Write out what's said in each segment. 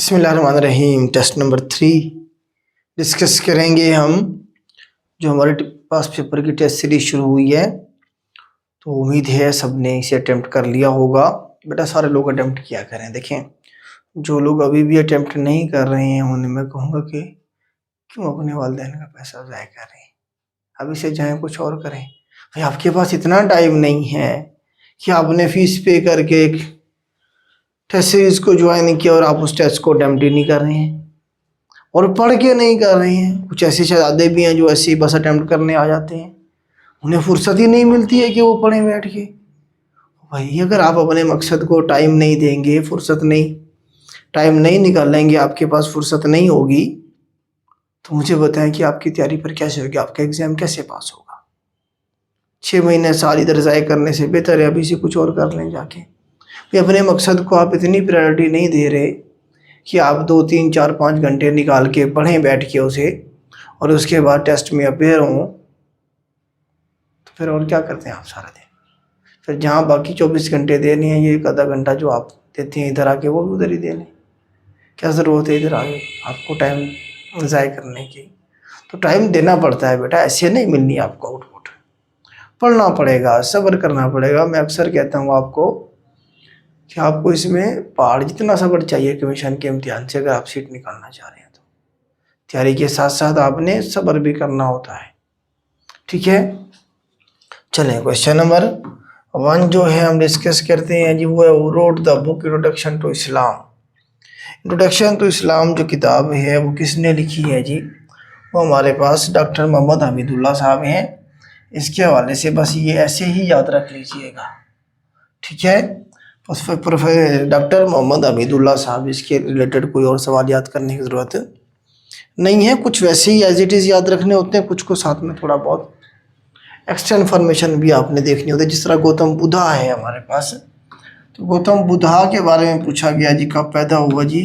बिस्मिल्लाहिर्रहमानिर्रहीम। Test number 3 discuss करेंगे हम। जो हमारे पास पेपर की टेस्ट सीरीज शुरू हुई है, तो उम्मीद है सब ने इसे अटेम्प्ट कर लिया होगा। बेटा सारे लोग अटेम्प्ट किया करें। देखें, जो लोग अभी भी अटेम्प्ट नहीं कर रहे हैं उन्हें मैं कहूँगा कि क्यों अपने वालिदैन का पैसा ज़ाया कर रहे हैं, अभी से जाएँ कुछ और करें। भाई आपके पास इतना टाइम नहीं है कि आपने फ़ीस पे करके एक टेस्ट सीरीज को ज्वाइन किया और आप उस टेस्ट को अटेम्प्ट ही नहीं कर रहे हैं और पढ़ के नहीं कर रहे हैं। कुछ ऐसे शहजादे भी हैं जो ऐसे ही बस अटेम्प्ट करने आ जाते हैं, उन्हें फुर्सत ही नहीं मिलती है कि वो पढ़ें बैठ के। भाई अगर आप अपने मकसद को टाइम नहीं देंगे, फुर्सत नहीं, टाइम नहीं निकालेंगे, आपके पास फुर्सत नहीं होगी, तो मुझे बताएं कि आपकी तैयारी पर कैसे होगी, आपका एग्ज़ाम कैसे पास होगा। 6 महीने साल इधर ज़ाया करने से बेहतर है अभी से कुछ और कर लें जाके। भाई अपने मकसद को आप इतनी प्रायोरिटी नहीं दे रहे कि आप 2, 3, 4, 5 घंटे निकाल के पढ़ें बैठ के उसे और उसके बाद टेस्ट में अपेयर हों, तो फिर और क्या करते हैं आप सारा दिन। फिर जहाँ बाकी 24 घंटे देने हैं, ये एक आधा घंटा जो आप देते हैं इधर आके, वो भी उधर ही दे लें। क्या ज़रूरत है इधर आगे आपको टाइम ज़ाया करने की। तो टाइम देना पड़ता है बेटा, ऐसे नहीं मिलनी आपको आउटपुट। पढ़ना पड़ेगा, सब्र करना पड़ेगा। मैं अक्सर कहता हूँ आपको कि आपको इसमें पहाड़ जितना सब्र चाहिए कमीशन के इम्तिहान से, अगर आप सीट निकालना चाह रहे हैं तो तैयारी के साथ साथ आपने सब्र भी करना होता है। ठीक है, चलें क्वेश्चन नंबर 1 जो है हम डिस्कस करते हैं जी, वो है read the book introduction to Islam. Introduction to Islam जो किताब है वो किसने लिखी है जी? वो हमारे पास डॉक्टर मोहम्मद हमीदुल्लाह साहब हैं। इसके हवाले से बस ये ऐसे ही याद रख लीजिएगा, ठीक है। प्रोफेसर डॉक्टर मोहम्मद हमीदुल्लाह साहब, इसके रिलेटेड कोई और सवाल याद करने की ज़रूरत नहीं है। कुछ वैसे ही एज इट इज़ याद रखने होते हैं, कुछ को साथ में थोड़ा बहुत एक्स्ट्रा इन्फॉर्मेशन भी आपने देखनी होती है। जिस तरह गौतम बुद्धा है हमारे पास, तो गौतम बुद्धा के बारे में पूछा गया जी, कब पैदा हुआ जी?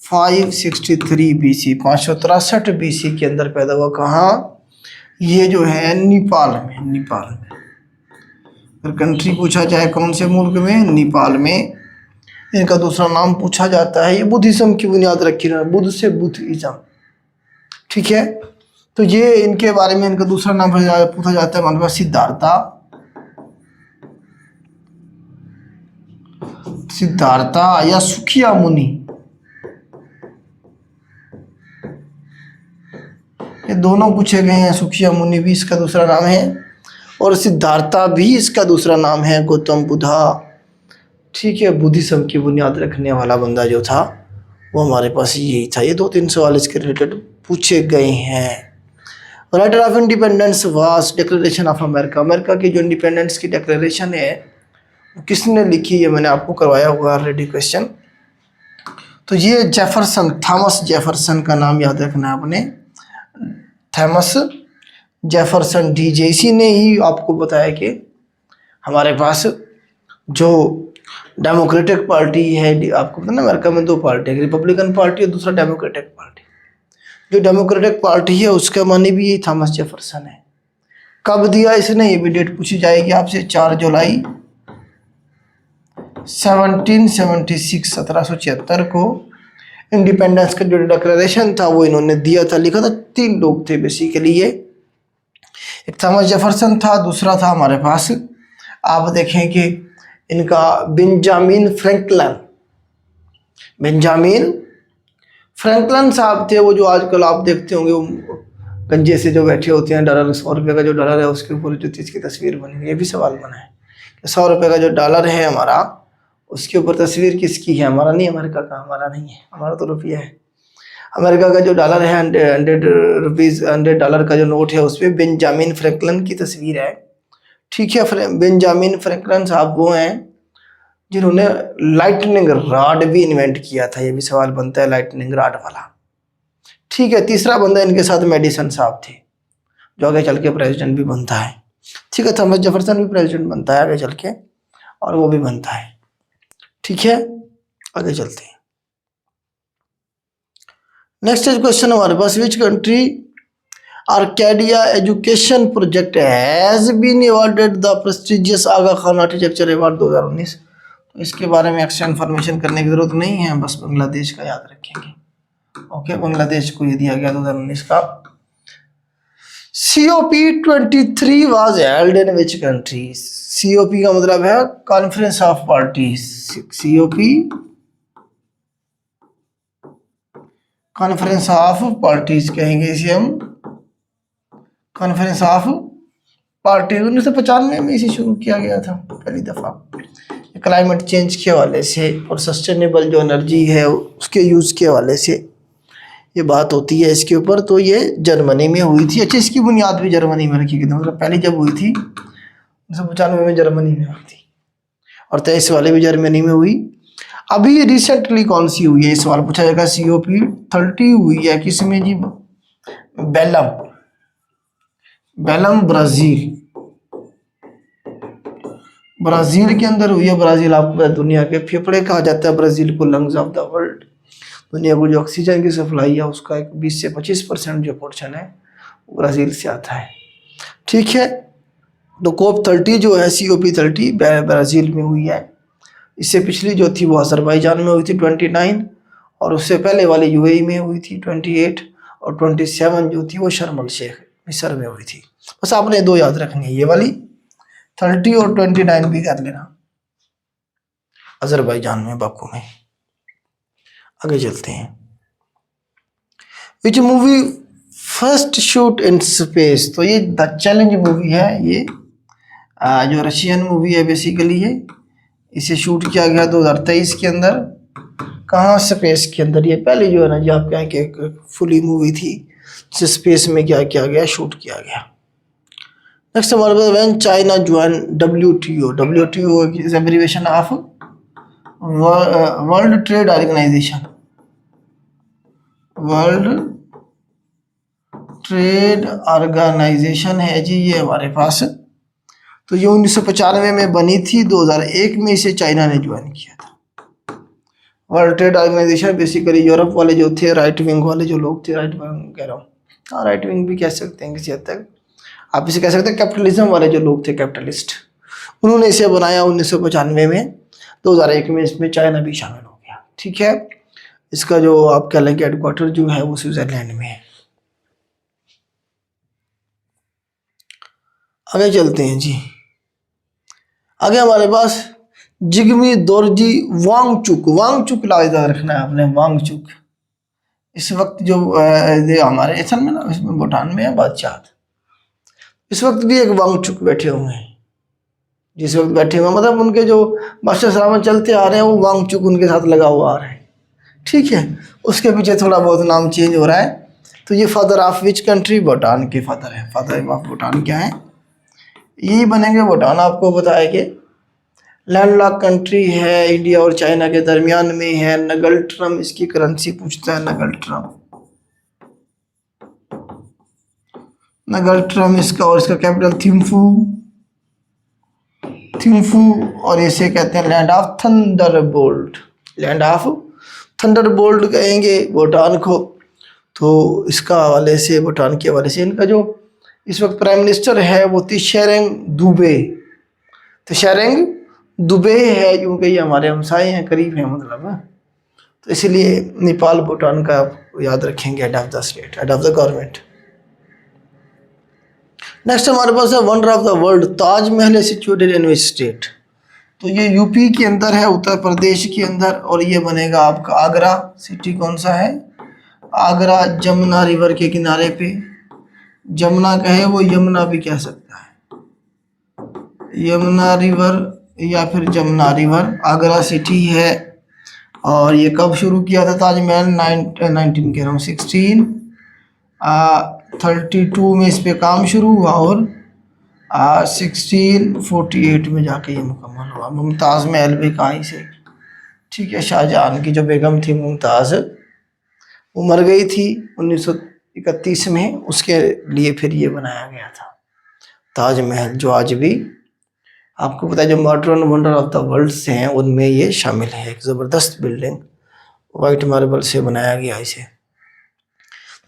563 BC, 563 BC के अंदर पैदा हुआ। कहाँ? ये जो है नेपाल में। नेपाल में अगर कंट्री पूछा जाए कौन से मुल्क में? नेपाल में। इनका दूसरा नाम पूछा जाता है, ये बुद्धिज्म की बुनियाद रखी है, बुद्ध से बुद्धिज्म, ठीक है। तो ये इनके बारे में इनका दूसरा नाम पूछा जाता है हमारे पास सिद्धार्था। सिद्धार्था या सुखिया मुनि, ये दोनों पूछे गए हैं। सुखिया मुनि भी इसका दूसरा नाम है और सिद्धार्था भी इसका दूसरा नाम है। गौतम बुद्धा, ठीक है, बुद्धिज्म की बुनियाद रखने वाला बंदा जो था वो हमारे पास यही था। ये 2-3 सवाल इसके रिलेटेड पूछे गए हैं। Writer of independence was declaration of America. America की जो इंडिपेंडेंस की डिक्लेरेशन है वो किसने लिखी है? मैंने आपको करवाया हुआ ऑलरेडी क्वेश्चन। तो ये जेफरसन, थॉमस जेफरसन का नाम याद रखना है आपने, थॉमस जेफरसन डीजे। इसी ने ही आपको बताया कि हमारे पास जो डेमोक्रेटिक पार्टी है, आपको पता ना अमेरिका में 2 पार्टी है, रिपब्लिकन पार्टी और दूसरा डेमोक्रेटिक पार्टी। जो डेमोक्रेटिक पार्टी है उसका मानी भी यही थॉमस जेफरसन है। कब दिया इसने? ये भी डेट पूछी जाएगी आपसे। 4 जुलाई 1776, 1776 को इंडिपेंडेंस का जो डिक्लेरेशन था वो इन्होंने दिया था। लिखा था 3 लोग थे बेसिकली ये, एक थॉमस जेफरसन था, दूसरा था हमारे पास, आप देखें कि इनका बेंजामिन फ्रैंकलिन। बेंजामिन फ्रैंकलिन साहब थे, वो जो आजकल आप देखते होंगे वो गंजे से जो बैठे होते हैं, डॉलर 100 रुपये का जो डॉलर है उसके ऊपर जो चीज़ की तस्वीर बनी। ये भी सवाल बना है कि 100 रुपये का जो डॉलर है हमारा, उसके ऊपर तस्वीर किसकी है? हमारा नहीं, अमेरिका का। हमारा नहीं है, हमारा तो रुपया है। अमेरिका का जो डॉलर है 100 डॉलर का जो नोट है उस पर बेंजामिन फ्रैंकलिन की तस्वीर है, ठीक है। बेंजामिन फ्रैंकलिन साहब वो हैं जिन्होंने लाइटनिंग रॉड भी इन्वेंट किया था। ये भी सवाल बनता है लाइटनिंग रॉड वाला, ठीक है। तीसरा बंदा इनके साथ मेडिसन साहब थे, जो आगे चल के प्रेसिडेंट भी बनता है, ठीक है। थॉमस जेफरसन भी प्रेसिडेंट बनता है आगे चल के, और वो भी बनता है, ठीक है। आगे चलते हैं। नेक्स्ट क्वेश्चन हमारे पास, which country Arcadia education project has been awarded the prestigious Aga Khan architecture award 2019। तो इसके बारे में एक्स्ट्रा इन्फॉर्मेशन करने की ज़रूरत नहीं है, बस बांग्लादेश का याद रखेंगे। ओके, बांग्लादेश को ये दिया गया 2019 का। COP23 was held in which countries? COP का मतलब है conference of parties. COP conference of parties कहेंगे इसे हम, कॉन्फ्रेंस ऑफ पार्टी। 1995 में इसे शुरू किया गया था पहली दफा, क्लाइमेट चेंज के हवाले से और सस्टेनेबल जो एनर्जी है उसके यूज़ के हवाले से ये बात होती है इसके ऊपर। तो ये जर्मनी में हुई थी। अच्छा, इसकी बुनियाद भी जर्मनी में रखी गई थी, मतलब पहली जब हुई थी 1995 में जर्मनी में हुई थी, और 23 वाले भी जर्मनी में हुई। अभी रिसेंटली कौन सी हुई है, इस सवाल पूछा जाएगा। COP30 हुई है किसमें जी? बेलम ब्राजील, ब्राजील के अंदर हुई है। ब्राजील आपको पता है दुनिया के फेफड़े कहा जाता है ब्राजील को, लंग्स ऑफ द वर्ल्ड। दुनिया को जो ऑक्सीजन की सप्लाई है उसका एक 20 से 25% जो पोर्शन है वो ब्राज़ील से आता है। ठीक है, तो COP30 जो है COP30 ब्राज़ील में हुई है। इससे पिछली जो थी वो अज़रबैजान में हुई थी 29, और उससे पहले वाली UAE में हुई थी 28, और 27 जो थी वो शर्म अल शेख मिस्र में हुई थी। बस आपने दो याद रखनी है, ये वाली 30 और 29 भी कर लेना, अज़रबैजान में बाकू में। आगे चलते हैं। Which movie first shoot in space? तो ये द चैलेंज मूवी है, ये जो रशियन मूवी है बेसिकली है। इसे शूट किया गया 2023 के अंदर। कहाँ? स्पेस के अंदर। ये पहले जो है ना जो आप कहें कि एक फुली मूवी थी जिसे स्पेस में क्या किया गया, शूट किया गया। नेक्स्ट हमारे पास when China join WTO। WTO is abbreviation of world trade organisation. World trade organisation है जी ये हमारे पास। तो ये 1995 में बनी थी, 2001 में इसे चाइना ने ज्वाइन किया था। World trade Organization basically Europe वाले जो थे, राइट विंग वाले जो लोग थे, राइट विंग कह रहा हूँ, हाँ राइट विंग भी कह सकते हैं किसी हद तक, आप इसे कह सकते हैं कैपिटलिज्म वाले जो लोग थे, कैपिटलिस्ट, उन्होंने इसे बनाया 1995 में। 2001 में इसमें चाइना भी शामिल हो गया। ठीक है, इसका जो आप कह लेंगे हेडक्वार्टर जो है वो स्विट्जरलैंड में है। आगे चलते हैं जी। आगे हमारे पास जिग्मी दोरजी वांगचुक। वांगचुक याद रखना है आपने, वांगचुक। इस वक्त जो हमारे असल में ना इसमें भूटान में है बादशाह, इस वक्त भी एक वांगचुक बैठे हुए हैं। जिस वक्त बैठे हुए मतलब उनके जो बादशाह सलामत चलते आ रहे हैं वो वांगचुक उनके साथ लगा हुआ आ रहा है। ठीक है, उसके पीछे थोड़ा बहुत नाम चेंज हो रहा है। तो ये father of which country? Bhutan के फादर है। फादर ऑफ भूटान क्या है? यही बनेंगे भूटान। आपको बताया कि लैंडलॉक कंट्री है, इंडिया और चाइना के दरमियान में है। नगल ट्रम इसकी करेंसी पूछता है, नगल ट्रम। नगल ट्रम इसका, और इसका कैपिटल थिम्फू, थिम्फू। और इसे कहते हैं land of Thunderbolt. Land of Thunderbolt कहेंगे भूटान को। तो इसका हवाले से, भूटान के हवाले से, इनका जो इस वक्त प्राइम मिनिस्टर है वो त्शेरिंग दूबे। त्शेरिंग दुबे है, क्योंकि ये हमारे हमसाए हैं, करीब हैं मतलब। तो इसलिए नेपाल भूटान का याद रखेंगे head of the state, head of the government. Next हमारे पास है wonder of the world. Taj Mahal है सिचुएटेड इन विच स्टेट? तो ये यूपी के अंदर है, उत्तर प्रदेश के अंदर, और ये बनेगा आपका आगरा। सिटी कौन सा है? आगरा, जमुना रिवर के किनारे पे। जमुना कहे वो यमुना भी कह सकता है, यमुना रिवर या फिर जमुना रिवर। आगरा सिटी है। और ये कब शुरू किया था ताजमहल? 19 कह रहा हूँ 1632 में इस पे काम शुरू हुआ, और 1648 में जाके ये मुकम्मल हुआ। मुमताज़ महल भी कहा इसे। ठीक है, शाहजहां की जो बेगम थी मुमताज़, वो मर गई थी 1931 में, उसके लिए फिर ये बनाया गया था ताजमहल, जो आज भी आपको पता है जो modern wonder of the world से हैं उनमें ये शामिल है। एक ज़बरदस्त बिल्डिंग वाइट मार्बल से बनाया गया इसे।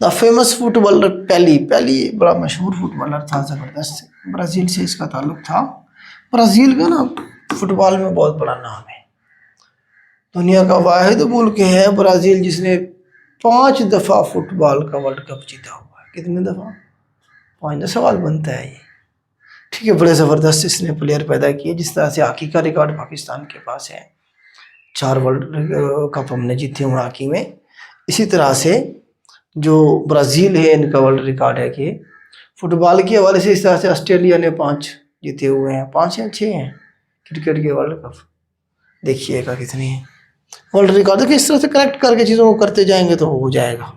द फेमस फुटबॉलर पेली। पेली बड़ा मशहूर फुटबॉलर था, ज़बरदस्त। ब्राज़ील से इसका ताल्लुक था। ब्राज़ील का ना फुटबॉल में बहुत बड़ा नाम है। दुनिया का वाहिद मुल्क है ब्राज़ील जिसने 5 दफ़ा फुटबॉल का वर्ल्ड कप जीता हुआ है। कितने दफ़ा? 5 सवाल बनता है ये। ठीक है, बड़े ज़बरदस्त इसने प्लेयर पैदा किए। जिस तरह से हॉकी का रिकॉर्ड पाकिस्तान के पास है, 4 वर्ल्ड कप हमने जीते हुए हॉकी में, इसी तरह से जो ब्राज़ील है इनका वर्ल्ड रिकॉर्ड है कि फुटबॉल के हवाले से इस तरह से ऑस्ट्रेलिया ने 5 जीते हुए हैं, 5 या 6 हैं क्रिकेट के वर्ल्ड कप। देखिएगा कितनी है वर्ल्ड रिकॉर्ड। देखिए इस तरह से कनेक्ट करके चीज़ों को करते जाएंगे तो हो जाएगा,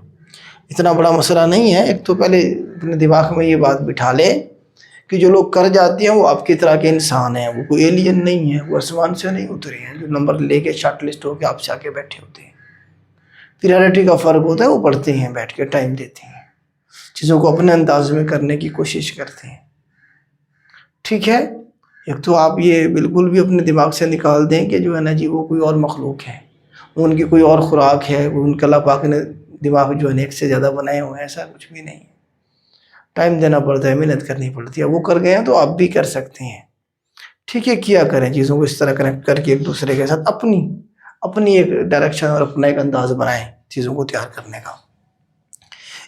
इतना बड़ा मसला नहीं है। एक तो पहले अपने दिमाग में ये बात बिठा ले कि जो लोग कर जाते हैं वो आपकी तरह के इंसान हैं, वो कोई एलियन नहीं है, वो आसमान से नहीं उतरे हैं जो नंबर लेके शॉर्ट लिस्ट होकर आपसे आके बैठे होते हैं। प्रियॉरिटी का फ़र्क होता है, वो पढ़ते हैं, बैठ के टाइम देते हैं, चीज़ों को अपने अंदाज में करने की कोशिश करते हैं। ठीक है, एक तो आप ये बिल्कुल भी अपने दिमाग से निकाल दें कि जो है ना जी वो कोई और मखलूक है, उनकी कोई और खुराक है, उनका अल्लाह पाक ने दिमाग जो है एक से ज़्यादा बनाए हुए हैं, ऐसा कुछ भी नहीं है। टाइम देना पड़ता है, मेहनत करनी पड़ती है। वो कर गए हैं तो आप भी कर सकते हैं। ठीक है, किया करें चीज़ों को इस तरह कनेक्ट करके एक दूसरे के साथ अपनी एक डायरेक्शन और अपना एक अंदाज बनाएं चीज़ों को तैयार करने का।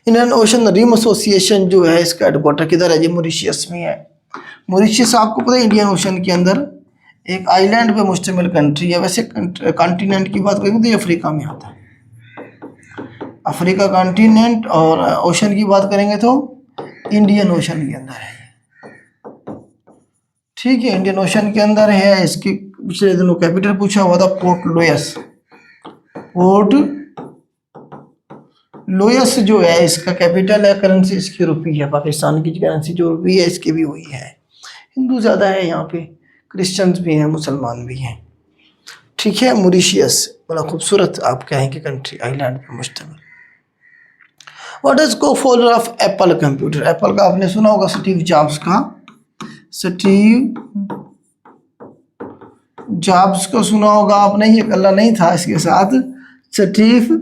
इंडियन ओशन रिम एसोसिएशन जो है इसका हेडक्वार्टर किधर है जी? मॉरिशस में है। मॉरिशस आपको पता है इंडियन ओशन के अंदर एक आइलैंड पे मुश्तमिल कंट्री है। वैसे कॉन्टिनेंट की बात करेंगे तो ये अफ्रीका में आता है, अफ्रीका कॉन्टिनेंट, और ओशन की बात करेंगे तो इंडियन ओशन के अंदर है। ठीक है, इंडियन ओशन के अंदर है। इसकी पिछले दिनों कैपिटल पूछा हुआ था, पोर्ट लुइस। पोर्ट लुइस जो है इसका कैपिटल है। करेंसी इसकी रुपी है, पाकिस्तान की करेंसी जो रुपी है इसकी भी वही है। हिंदू ज़्यादा है यहाँ पे, क्रिश्चियंस भी हैं, मुसलमान भी हैं। ठीक है, मॉरिशस बड़ा खूबसूरत आप कहेंगे कंट्री, आइलैंड पे मुश्तमिल। व्हाट इज को founder of Apple computer? Apple का आपने सुना होगा, स्टीव जॉब्स का। स्टीव जॉब्स को सुना होगा आपने, ये अकेला नहीं था, इसके साथ स्टीव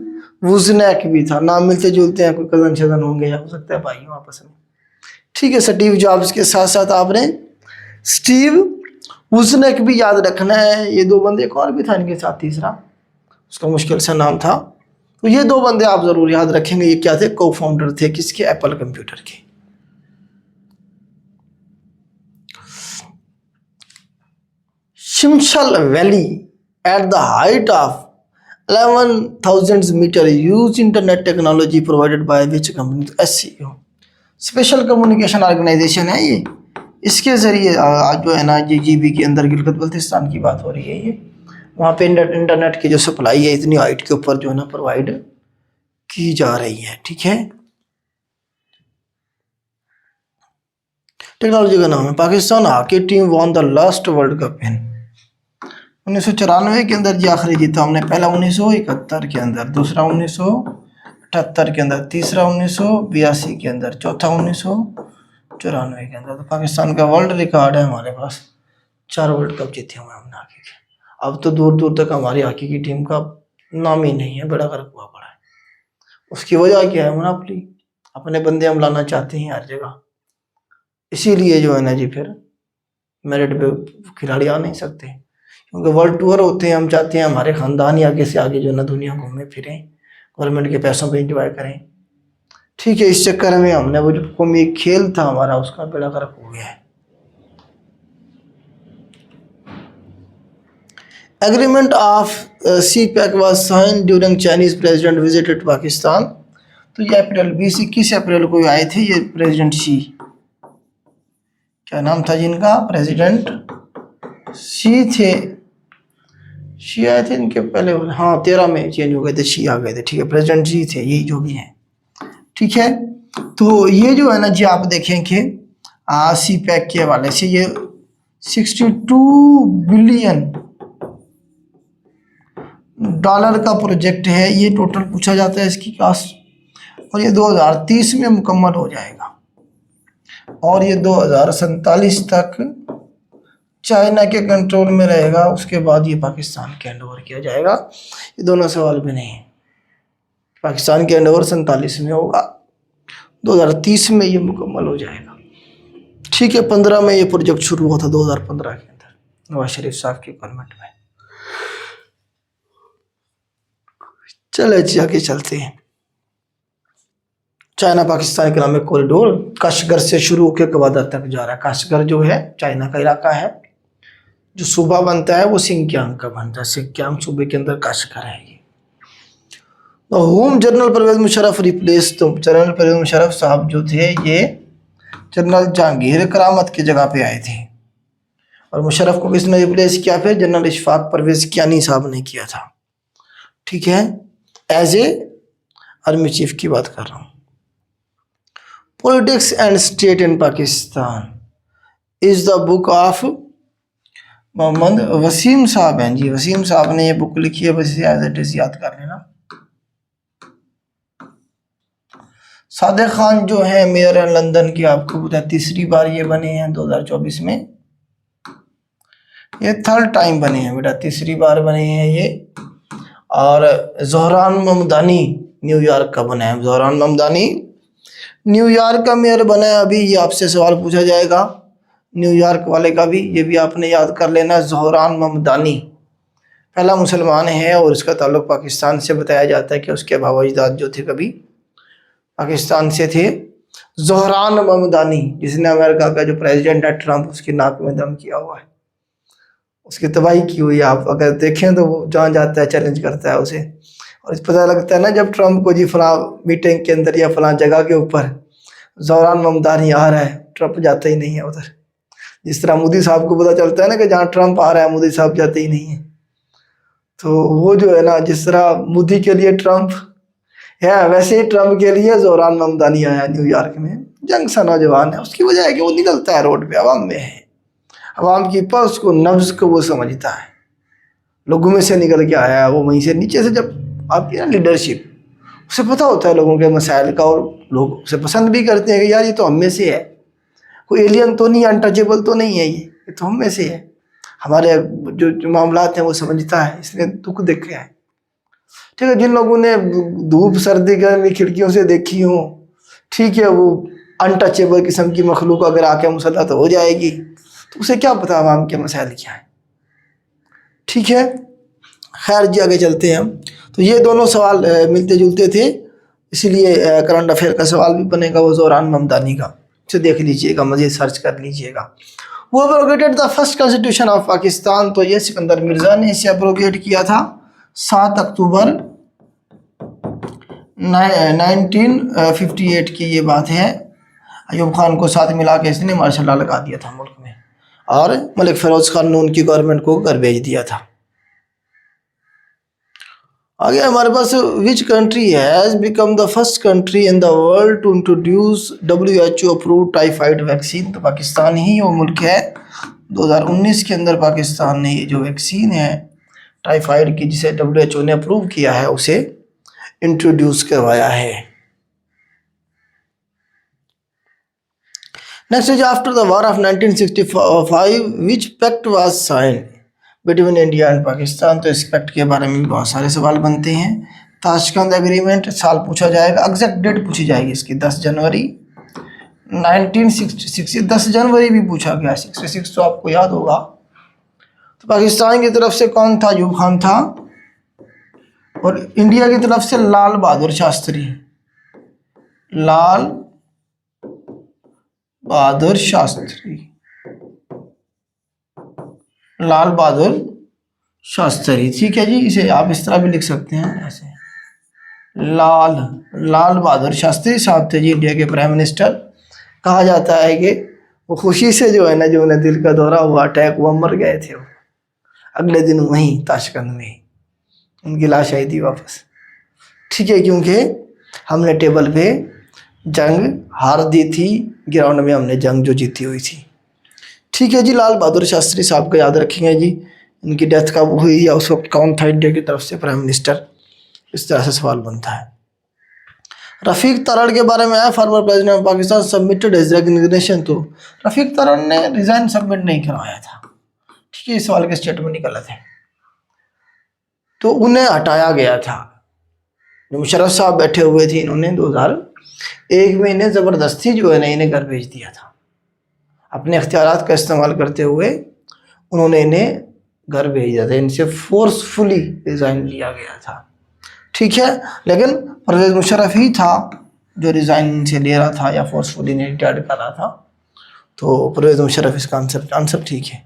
वुजनेक भी था। नाम मिलते जुलते हैं, कोई कजन शजन होंगे या हो सकता है भाई आपस में। ठीक है, स्टीव जॉब्स के साथ साथ आपने स्टीव वुजनेक भी याद रखना है। ये 2 बंदे, एक और भी था इनके साथ, तीसरा उसका मुश्किल सा नाम था। तो ये 2 बंदे आप जरूर याद रखेंगे। ये क्या थे? को फाउंडर थे किसके? एप्पल कंप्यूटर के। Shimshal valley at the height of 11,000 metre use internet technology provided by which company? SCO, special communication organisation है ये। इसके ज़रिए आज जो है ना GGB के अंदर गिलगित बल्तिस्तान की बात हो रही है, ये वहाँ पे इंटरनेट की जो सप्लाई है इतनी हाइट के ऊपर जो है ना प्रोवाइड की जा रही है। ठीक है, टेक्नोलॉजी का नाम है। Pakistan hockey team won the last world cup in 1994 के अंदर जी आखिरी जीता हमने। पहला 1971 के अंदर, दूसरा 1978 के अंदर, तीसरा 1982 के अंदर, चौथा 1994 के अंदर। तो पाकिस्तान का वर्ल्ड रिकॉर्ड है हमारे पास, 4 वर्ल्ड कप जीते हुए हमने हॉकी के। अब तो दूर दूर तक हमारी हॉकी की टीम का नाम ही नहीं है, बड़ा फर्क हुआ पड़ा है। उसकी वजह क्या है? मोनोपोली, अपने बंदे हम लाना चाहते हैं हर जगह, इसीलिए जो है ना जी फिर मेरिट पे खिलाड़ी आ नहीं सकते, क्योंकि वर्ल्ड टूर होते हैं। हम चाहते हैं हमारे ख़ानदान ही आगे से आगे जो है ना दुनिया घूमें फिरें, गवर्नमेंट के पैसों पे एंजॉय करें। ठीक है, इस चक्कर में हमने वो जो कौमी खेल था हमारा उसका बेड़ा गर्क हो गया है। Agreement of CPEC was signed during Chinese president visited Pakistan. तो ये अप्रैल 21 अप्रैल को आए थे ये प्रेसिडेंट शी, क्या नाम था जिनका? प्रेसिडेंट शी थे। शी आए थे इनके पहले, हाँ 13 में चेंज हो गए थे, शी आ गए थे। ठीक है, प्रेसिडेंट शी थे, यही जो भी हैं। ठीक है, तो ये जो है ना जी आप देखें कि CPEC के हवाले से ये 62 बिलियन डॉलर का प्रोजेक्ट है। ये टोटल पूछा जाता है इसकी कास्ट, और ये 2030 में मुकम्मल हो जाएगा, और ये 2047 तक चाइना के कंट्रोल में रहेगा। उसके बाद ये पाकिस्तान के हैंडओवर किया जाएगा। ये दोनों सवाल भी नहीं है, पाकिस्तान के हैंडओवर 47 में होगा, 2030 में ये मुकम्मल हो जाएगा। ठीक है, 15 में ये प्रोजेक्ट शुरू हुआ था, 2015 के अंदर नवाज शरीफ साहब की गवर्नमेंट में। चले जी आगे चलते हैं। China Pakistan economic corridor Kashgar से शुरू होकर कवादा तक जा रहा है। काशगर जो है चाइना का इलाका है, जो सूबा बनता है वो सिंकियांग का बनता है। सिंकियांग सूबे के अंदर काशगर है ये। Whom general Pervez Musharraf replace, तो जनरल परवेज मुशर्रफ साहब जो थे ये जनरल जहांगीर करामत की जगह पे आए थे, और मुशर्रफ को किसने रिप्लेस किया? फिर जनरल इशफाक परवेज कियानी साहब ने किया था। ठीक है, एज ए आर्मी चीफ की बात कर रहा हूँ। Politics and state in Pakistan is the book of Mohammad Waseem साहब हैं जी। वसीम साहब ने ये बुक लिखी है, बस एज इट इज याद कर लेना। सादिक खान जो है मेयर लंदन की, आपको पता है तीसरी बार ये बने हैं 2024 में। ये थर्ड टाइम बने हैं बेटा, तीसरी बार बने हैं ये। और ज़ोहरान ममदानी न्यूयॉर्क का बना है। ज़ोहरान ममदानी न्यूयॉर्क का मेयर बना है। अभी ये आपसे सवाल पूछा जाएगा न्यूयॉर्क वाले का भी, ये भी आपने याद कर लेना। ज़ोहरान ममदानी पहला मुसलमान है और इसका ताल्लुक़ पाकिस्तान से बताया जाता है कि उसके बाबा अजदाद जो थे कभी पाकिस्तान से थे। ज़ोहरान ममदानी, जिसने अमेरिका का जो प्रेसिडेंट है ट्रंप, उसकी नाक में दम किया हुआ है, उसकी तबाही की हुई है। आप अगर देखें तो वो जहाँ जाता है चैलेंज करता है उसे, और पता लगता है ना जब ट्रंप को जी फलां मीटिंग के अंदर या फलां जगह के ऊपर ज़ोहरान ममदानी आ रहा है, ट्रंप जाता ही नहीं है उधर। जिस तरह मोदी साहब को पता चलता है ना कि जहाँ ट्रंप आ रहा है मोदी साहब जाते ही नहीं है, तो वो जो है ना, जिस तरह मोदी के लिए ट्रंप है वैसे ही ट्रंप के लिए ज़ोहरान ममदानी आया न्यूयॉर्क में। जंग सा नौजवान है, उसकी वजह है कि वो निकलता है रोड पे, आवाम में है, आवाम की पल्स को नब्ज को वो समझता है। लोगों में से निकल के आया है वो, वहीं से नीचे से जब आपकी ना लीडरशिप, उसे पता होता है लोगों के मसाइल का, और लोग उसे पसंद भी करते हैं कि यार ये तो हम में से है, कोई एलियन तो नहीं, अनटचेबल तो नहीं है, ये तो हम में से है, हमारे जो मामलात हैं वो समझता है, इसने दुख देखे है। ठीक है, जिन लोगों ने धूप सर्दी गर्मी खिड़कियों से देखी हो, ठीक है, वो अनटचेबल किस्म की मखलूक अगर आके मुसल्लत हो जाएगी तो उसे क्या पता आवाम के मसाइल क्या है। ठीक है, खैर जी आगे चलते हैं हम। तो ये दोनों सवाल मिलते जुलते थे, इसीलिए करंट अफेयर का सवाल भी बनेगा वो ज़ोहरान ममदानी का, इसे देख लीजिएगा, मज़ीद सर्च कर लीजिएगा। वो अब्रोगेटेड the first constitution of Pakistan, तो ये सिकंदर मिर्ज़ा ने इसे अब्रोगेट किया था 7 अक्टूबर 1958 की ये बात है। अयूब खान को साथ मिला के इसने मार्शल लॉ लगा दिया था मुल्क में, और मलिक फ़िरोज़ खान ने उनकी गवर्नमेंट को घर भेज दिया था। आगे हमारे पास, which country has become the first country in the world to introduce WHO approved typhoid vaccine, तो पाकिस्तान ही वो मुल्क है 2019 के अंदर पाकिस्तान ने ये जो वैक्सीन है टाइफाइड की, जिसे WHO ने अप्रूव किया है, उसे इंट्रोड्यूस करवाया है। Next is after the war of 1965 which pact was signed between India and Pakistan, तो इस पैक्ट के बारे में भी बहुत सारे सवाल बनते हैं। ताशकंद एग्रीमेंट, साल पूछा जाएगा, एग्जैक्ट डेट पूछी जाएगी इसकी 10 जनवरी 1966। 10 जनवरी भी पूछा गया, 66 तो आपको याद होगा। तो पाकिस्तान की तरफ से कौन था? अयूब खान था, और इंडिया की तरफ से लाल बहादुर शास्त्री, लाल बहादुर शास्त्री, लाल बहादुर शास्त्री। ठीक है जी, इसे आप इस तरह भी लिख सकते हैं ऐसे, लाल बहादुर शास्त्री साहब थे जी इंडिया के प्राइम मिनिस्टर। कहा जाता है कि वो खुशी से जो है ना, जो उन्हें दिल का दौरा हुआ, अटैक हुआ, मर गए थे वो अगले दिन वहीं ताशकंद में, उनकी लाश आई थी वापस। ठीक है, क्योंकि हमने टेबल पे जंग हार दी थी, ग्राउंड में हमने जंग जो जीती हुई थी। ठीक है जी, लाल बहादुर शास्त्री साहब को याद रखेंगे जी। इनकी डेथ कब हुई या उस वक्त कौन था इंडिया की तरफ से प्राइम मिनिस्टर, इस तरह से सवाल बनता है। रफ़ीक तरण के बारे में आया, former president of Pakistan submitted his resignation, तो रफ़ीक तरण ने रिजाइन सबमिट नहीं करवाया था। ठीक है, इस सवाल के स्टेटमेंट गलत है, तो उन्हें हटाया गया था। जो मुशर्रफ साहब बैठे हुए थे, इन्होंने 2001 में इन्हें ज़बरदस्ती जो है ना इन्हें घर भेज दिया था, अपने इख्तियारात का इस्तेमाल करते हुए उन्होंने इन्हें घर भेज दिया था, इनसे फोर्सफुली रिज़ाइन लिया गया था। ठीक है, लेकिन परवेज मुशर्रफ ही था जो रिजाइन से ले रहा था या फोर्सफुली नहीं रिटायर्ड कर रहा था, तो परवेज मुशर्रफ इसका आंसर ठीक है।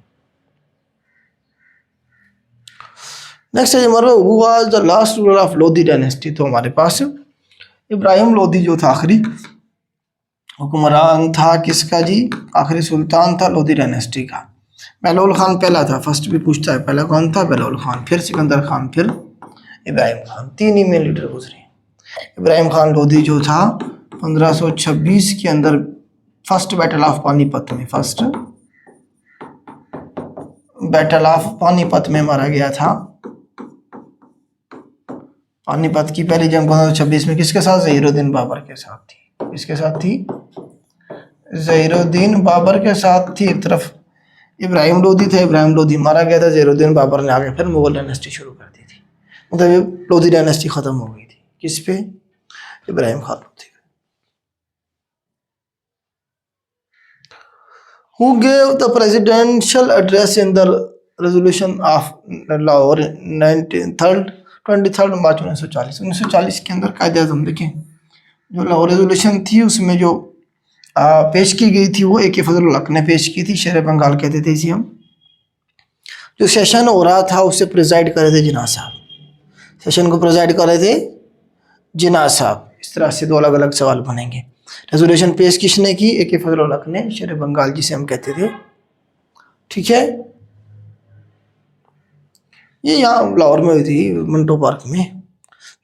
नेक्स्ट है हमारा who was the last ruler of Lodhi dynasty. तो हमारे पास इब्राहिम लोधी जो था आखिरी हुक्मरान था किसका जी, आखिरी सुल्तान था लोधी डायनेस्टी का। बहलोल खान पहला था, फर्स्ट भी पूछता है पहला कौन था, बहलोल खान, फिर सिकंदर खान, फिर इब्राहिम खान, तीन ही में लीडर गुजरे। इब्राहिम खान लोधी जो था 1526 के अंदर फर्स्ट बैटल ऑफ पानीपत में, फर्स्ट बैटल ऑफ पानीपत में मारा गया था। पानीपत की पहली जंग 1526 में किसके साथ, ज़हीरुद्दीन बाबर के साथ थी। किसके साथ थी, ज़हीरुद्दीन बाबर के साथ थी। एक तरफ इब्राहिम लोधी था, इब्राहिम लोधी मारा गया था, ज़हीरुद्दीन बाबर ने आगे फिर मुगल डायनेस्टी शुरू कर दी थी, मतलब लोधी डायनेस्टी खत्म हो गई थी। किस पे, Ibrahim Khan Lodhi. Who gave the presidential address in the resolution of Lahore 23 मार्च 1940। 1940 के अंदर कायदे आज़म देखें जो लाहौर रेजोल्यूशन थी उसमें जो पेश की गई थी वो AK फजलुल हक ने पेश की थी, शेर बंगाल कहते थे इसी हम। जो सेशन हो रहा था उससे प्रिजाइड कर रहे थे जिन्ना साहब, सेशन को प्रिजाइड कर रहे थे जिन्ना साहब। इस तरह से दो अलग अलग सवाल बनेंगे। रेजोल्यूशन पेश किसने की, AK फजलुल हक ने, शेर बंगाल जिसे हम कहते थे, ठीक है। ये यहाँ लाहौर में हुई थी, मंटो पार्क में।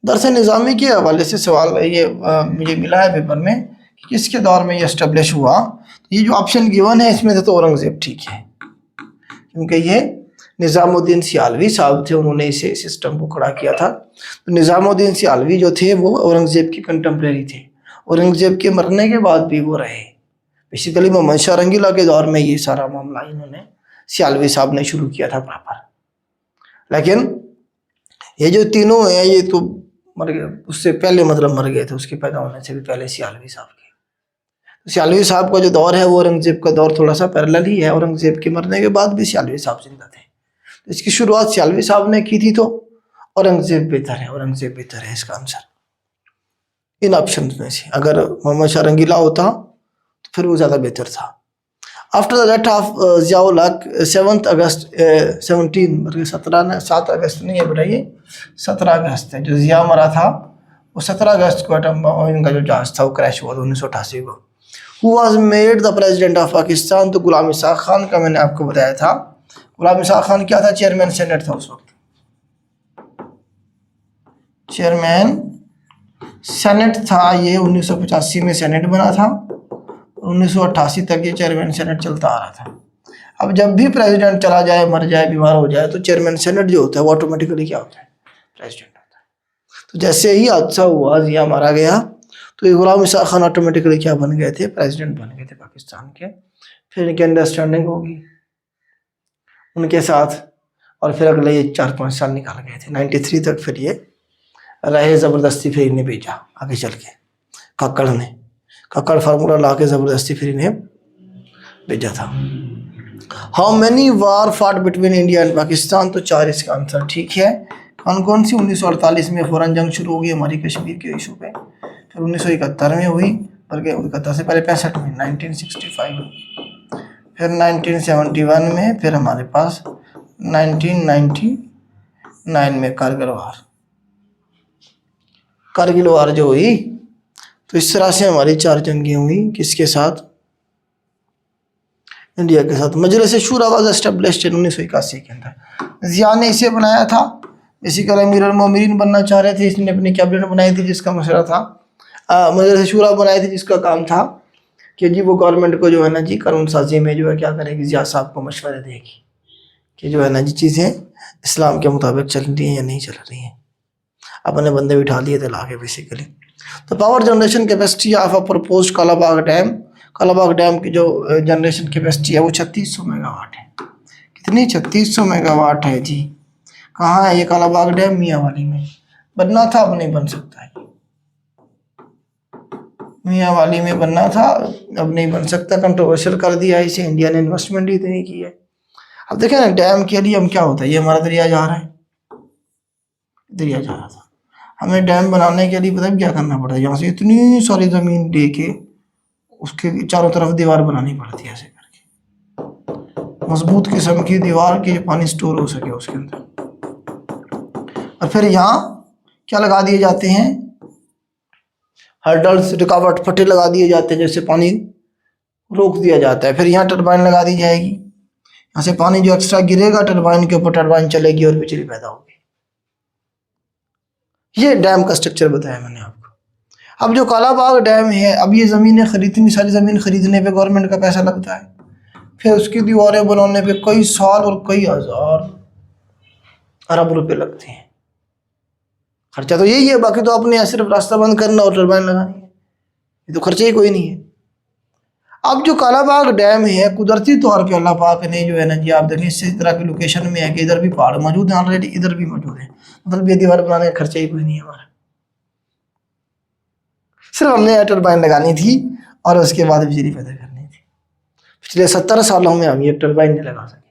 दरस निज़ामी के हवाले से सवाल ये मुझे मिला है पेपर में कि किसके दौर में ये इस्टेब्लिश हुआ। तो ये जो ऑप्शन गिवन है इसमें से तो औरंगज़ेब ठीक है, क्योंकि ये निज़ामुद्दीन सियालवी साहब थे, उन्होंने इसे सिस्टम को खड़ा किया था। तो निज़ामुद्दीन सियालवी जो थे वो औरंगज़ेब के कंटेम्प्रेरी थे, औरंगज़ेब के मरने के बाद भी वो रहे। बेसिकली मोहम्मद शाह रंगीला के दौर में ये सारा मामला इन्होंने सियालवी साहब ने शुरू किया था प्रॉपर। लेकिन ये जो तीनों हैं ये तो मर गए, उससे पहले मतलब मर गए थे, उसके पैदा होने से भी पहले सियालवी साहब के। तो सियालवी साहब का जो दौर है वो औरंगज़ेब का दौर थोड़ा सा पैरेलल ही है, औरंगज़ेब के मरने के बाद भी सियालवी साहब जिंदा थे। तो इसकी शुरुआत सियालवी साहब ने की थी, तो औरंगज़ेब बेहतर है, औरंगज़ेब बेहतर है इसका आंसर इन ऑप्शन में से। अगर मोहम्मद शाह रंगीला होता तो फिर वो ज़्यादा बेहतर था। After the death of Ziaul हक 7 अगस्त 7 अगस्त नहीं है बेटा, ये 17 अगस्त है। जो ज़िया मरा था वो 17 अगस्त को इनका जो जहाज़ था वो क्रैश हुआ था 1988 को। Who was made the president of Pakistan, तो गुलाम इसाक खान का मैंने आपको बताया था। गुलाम इसाक खान क्या था, चेयरमैन सेनेट था उस वक्त, चेयरमैन सेनेट था ये। 1985 में सेनेट बना था, 1988 तक ये चेयरमैन सेनेट चलता आ रहा था। अब जब भी प्रेसिडेंट चला जाए, मर जाए, बीमार हो जाए, तो चेयरमैन सेनेट जो होता है वो ऑटोमेटिकली क्या होता है, प्रेसिडेंट होता है। तो जैसे ही हादसा हुआ, ज़िया मारा गया, तो ये गुलाम इसाक खान ऑटोमेटिकली क्या बन गए थे, प्रेसिडेंट बन गए थे पाकिस्तान के। फिर इनकी अंडरस्टैंडिंग होगी उनके साथ, और फिर अगले ये 4-5 साल निकाल गए थे 93 तक। फिर ये रहे, ज़बरदस्ती फिर इन्हें भेजा आगे चल के, कक्कड़ फार्मूला ला के ज़बरदस्ती फिर इन्हें भेजा था। हाउ मैनी वार फाट बिटवीन इंडिया एंड पाकिस्तान, तो 4 इसका आंसर ठीक है। कौन कौन सी, 1948 में फ़ौरन जंग शुरू हो गई हमारी कश्मीर के इशू पे, फिर 1971 में हुई, बल्कि 71 से पहले 65 में 1965, फिर 1971 में, फिर हमारे पास 1999 में कारगिल वार जो हुई। तो इस तरह से हमारी 4 जंगें हुई, किसके साथ, इंडिया के साथ। मजलिस शूरा वाज एस्टेब्लिश्ड 1981 के अंदर। ज़िया ने इसे बनाया था, बेसिकली अमीर अल मोमिनीन बनना चाह रहे थे, इसने अपनी कैबिनेट बनाई थी जिसका मसला था, मजलिस शूरा बनाई थी जिसका काम था कि जी वो गवर्नमेंट को जो है ना जी कानून साजी में जो है क्या करेगी, ज़िया साहब को मशवरे देगी कि जो है ना जी चीज़ें इस्लाम के मुताबिक चल रही हैं या नहीं चल रही हैं। अपने बंदे बिठा लिए थे लाके बेसिकली। तो power generation capacity of a proposed Kalabagh dam की जो जनरेशन कैपेसिटी है वो 3600 मेगावाट है। कितनी, 3600 मेगावाट है जी। कहाँ है ये कालाबाग डैम, मियांवाली में। बनना था, अब नहीं बन सकता है, मियांवाली में बनना था, अब नहीं बन सकता, कंट्रोवर्शियल कर दिया इसे, इंडिया ने इन्वेस्टमेंट इतनी की है। अब देखें ना, डैम के लिए हम क्या होता है, ये हमारा दरिया जा रहा है, दरिया जा रहा था, हमें डैम बनाने के लिए पता है क्या करना पड़ता है, यहाँ से इतनी सारी ज़मीन लेके उसके चारों तरफ दीवार बनानी पड़ती है, ऐसे करके मजबूत किस्म की दीवार के पानी स्टोर हो सके उसके अंदर। और फिर यहाँ क्या लगा दिए जाते हैं, हर्डल्स, रुकावट पट्टे लगा दिए जाते हैं, जैसे पानी रोक दिया जाता है। फिर यहाँ टरबाइन लगा दी जाएगी, यहाँ से पानी जो एक्स्ट्रा गिरेगा टरबाइन के ऊपर, टरबाइन चलेगी और बिजली पैदा होगी। ये डैम का स्ट्रक्चर बताया मैंने आपको। अब जो कालाबाग डैम है, अब ये ज़मीनें इतनी सारी ज़मीन खरीदने पे गवर्नमेंट का पैसा लगता है, फिर उसकी दीवारें बनाने पे कई साल और कई हज़ार अरब रुपए लगते हैं। खर्चा तो यही है, बाकी तो आपने सिर्फ रास्ता बंद करना और टरबाइन लगानी है, ये तो खर्चे ही कोई नहीं है। अब जो कालाबाग डैम है, कुदरती तौर पे अल्लाह पाक ने जो है ना जी, आप देखें इस तरह की लोकेशन में है कि इधर भी पहाड़ मौजूद हैं ऑलरेडी, इधर भी मौजूद है, मतलब ये दीवार बनाने का खर्चा ही कोई नहीं है हमारा, सिर्फ हमने टरबाइन लगानी थी और उसके बाद बिजली पैदा करनी थी। पिछले 70 सालों में हम ये टरबाइन नहीं लगा सके,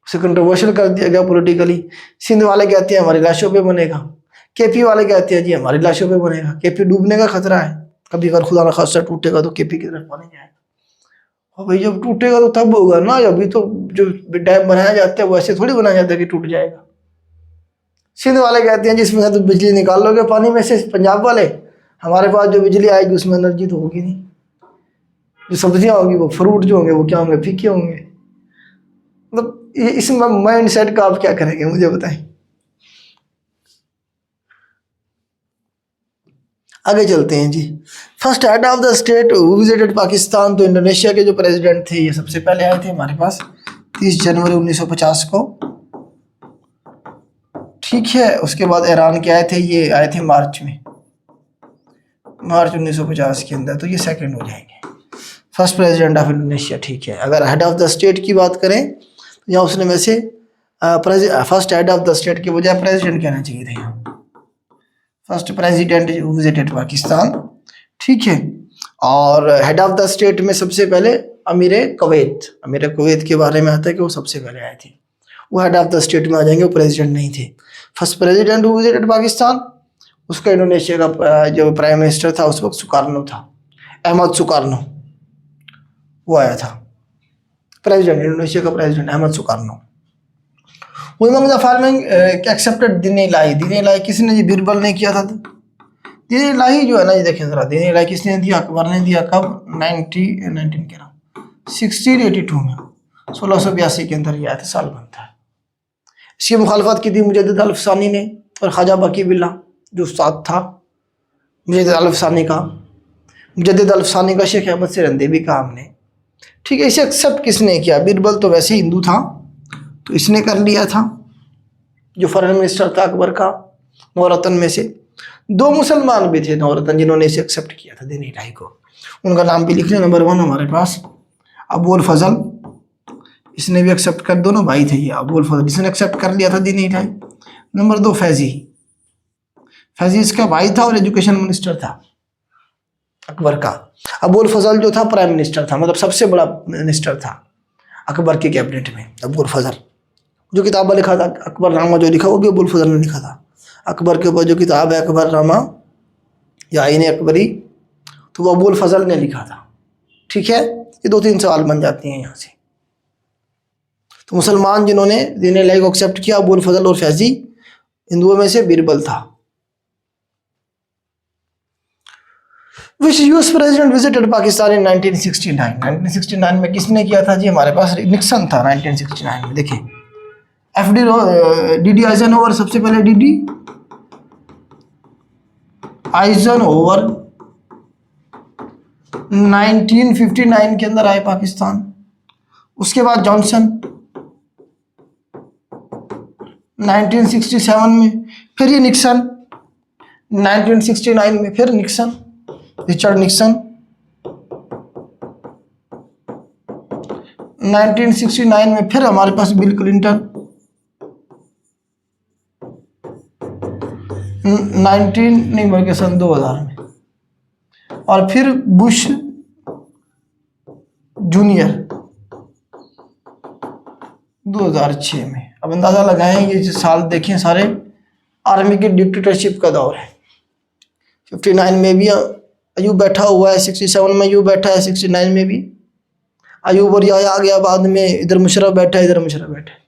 उसे कंट्रोवर्शियल कर दिया गया पॉलिटिकली। सिंध वाले कहते हैं हमारी लाशों पे बनेगा, केपी वाले कहते हैं जी हमारी लाशों पे बनेगा, केपी डूबने का खतरा है, कभी अगर खुदा ना खास्ता टूटेगा तो केपी की तरफ पानी जाएगा। और भाई जब टूटेगा तो तब होगा ना, अभी तो जो डैम बनाया जाता है वो ऐसे थोड़ी बनाया जाता है कि टूट जाएगा। सिंध वाले कहते हैं जिसमें तो बिजली निकाल लोगे पानी में से, पंजाब वाले हमारे पास जो बिजली आएगी उसमें एनर्जी तो होगी नहीं, जो सब्जियां होंगी वो फ्रूट जो होंगे वो क्या होंगे, फीके होंगे। मतलब इस माइंड सेट का आप क्या करेंगे मुझे बताएं। आगे चलते हैं जी। First head of the state who visited Pakistan, तो इंडोनेशिया के जो प्रेसिडेंट थे ये सबसे पहले आए थे हमारे पास 30 जनवरी 1950 को, ठीक है। उसके बाद ईरान के आए थे, ये आए थे मार्च 1950 के अंदर, तो ये सेकंड हो जाएंगे। फर्स्ट प्रेसिडेंट ऑफ इंडोनेशिया, ठीक है। अगर हेड ऑफ द स्टेट की बात करें तो यहाँ उसने में से first head of the state के बजाय प्रेसिडेंट कहना चाहिए था यहाँ, फर्स्ट प्रेसिडेंट विजिटेड पाकिस्तान, ठीक है। और हेड ऑफ द स्टेट में सबसे पहले अमीर कुवैत के बारे में आता है कि वो सबसे पहले आए थे, वो हेड ऑफ द स्टेट में आ जाएंगे, वो प्रेसिडेंट नहीं थे। First president who visited Pakistan, उसका इंडोनेशिया का जो प्राइम मिनिस्टर था उस वक्त सुकार्नो था, अहमद सुकार्नो, वो आया था प्रेसिडेंट, इंडोनेशिया का प्रेसिडेंट अहमद सुकार्नो। वो अमंग द फॉलोइंग एक्सेप्टेड दीन इलाही किसने जी, बीरबल ने किया था। दीन इलाही जो है ना, ये देखें जरा, दीन इलाही किसने दिया, अकबर ने दिया। कब, 1682 में, 1682 के अंदर ये आया था, साल बनता है। इसकी मुखालफत की थी मुजद्दिद अल-अफ़सानी ने और ख्वाजा बकी बिल्ला जो उस्ताद था मुजद्दिद अल-अफ़सानी का, मुजद्दिद अल-अफ़सानी का शेख अहमद सिरंदेवी का हमने, ठीक है। इसे एक्सेप्ट किसने किया, बीरबल तो वैसे हिंदू था तो इसने कर लिया था, जो फॉरेन मिनिस्टर था अकबर का, नौरतन में से 2 मुसलमान भी थे नौरतन जिन्होंने इसे एक्सेप्ट किया था दीन इलाही को, उनका नाम भी लिख लें। नंबर 1 हमारे पास अबुल फजल, इसने भी एक्सेप्ट कर, दोनों भाई थे ये, अबुल फजल इसने एक्सेप्ट कर लिया था दीन इलाही। नंबर 2 फैजी इसका भाई था और एजुकेशन मिनिस्टर था अकबर का। अबुल फजल जो था प्राइम मिनिस्टर था, मतलब सबसे बड़ा मिनिस्टर था अकबर के कैबिनेट में अबुल फजल। जो किताब लिखा था अकबर नामा जो लिखा वो भी अबुल फजल ने लिखा था। अकबर के ऊपर जो किताब है अकबर नामा या आईन अकबरी, तो वो अबुल फजल ने लिखा था, ठीक है। ये 2-3 सवाल बन जाते हैं यहाँ से। तो मुसलमान जिन्होंने दीन इलाही को एक्सेप्ट किया अबुल फजल और फैजी, हिंदुओं में से बीरबल था। Which US president visited Pakistan in 1969? 1969 में किसने किया था जी, हमारे पास निक्सन था 1969 में। देखिए डी आइजनहोवर, सबसे पहले डी आइजनहोवर 1959 के अंदर आए पाकिस्तान। उसके बाद जॉनसन 1967 में, फिर ये निक्सन 1969 में, फिर निक्सन, रिचर्ड निक्सन 1969 में, फिर हमारे पास बिल क्लिंटन 2000 में, और फिर बुश जूनियर 2006 में। अब अंदाज़ा लगाएं, ये जो साल देखें सारे आर्मी की डिक्टेटरशिप का दौर है। 59 में भी अयूब बैठा हुआ है, 67 में अयूब बैठा है, 69 में भी अयूब और याया आ गया बाद में, इधर मुशर्रफ बैठा है, इधर मुशर्रफ बैठा है।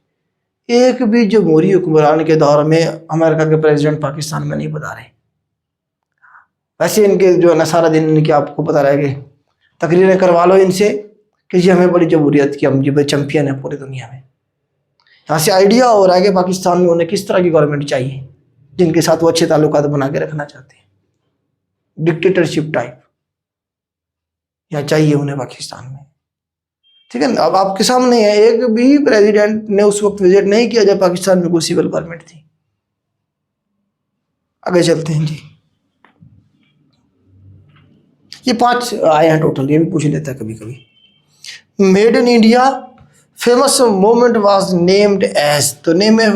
एक भी जमहूरी हुक्मरान के दौर में अमेरिका के प्रेसिडेंट पाकिस्तान में नहीं बता रहे। वैसे इनके जो है ना सारा दिन इनके आपको पता रह गए, तकरीरें करवा लो इनसे कि ये हमें बड़ी जमहूरियत की, हम ये चैंपियन है पूरी दुनिया में। यहाँ से आइडिया हो रहा है कि पाकिस्तान में उन्हें किस तरह की गवर्नमेंट चाहिए जिनके साथ वो अच्छे ताल्लुकात बना के रखना चाहते हैं। डिक्टेटरशिप टाइप यहाँ चाहिए उन्हें पाकिस्तान में, ठीक है ना। अब आपके सामने है, एक भी प्रेसिडेंट ने उस वक्त विजिट नहीं किया जब पाकिस्तान में कोई सिविल गवर्नमेंट थी। आगे चलते हैं जी। ये 5 आए हैं टोटल, ये भी पूछ लेता है कभी कभी। Made in India famous movement was named as, तो नेम है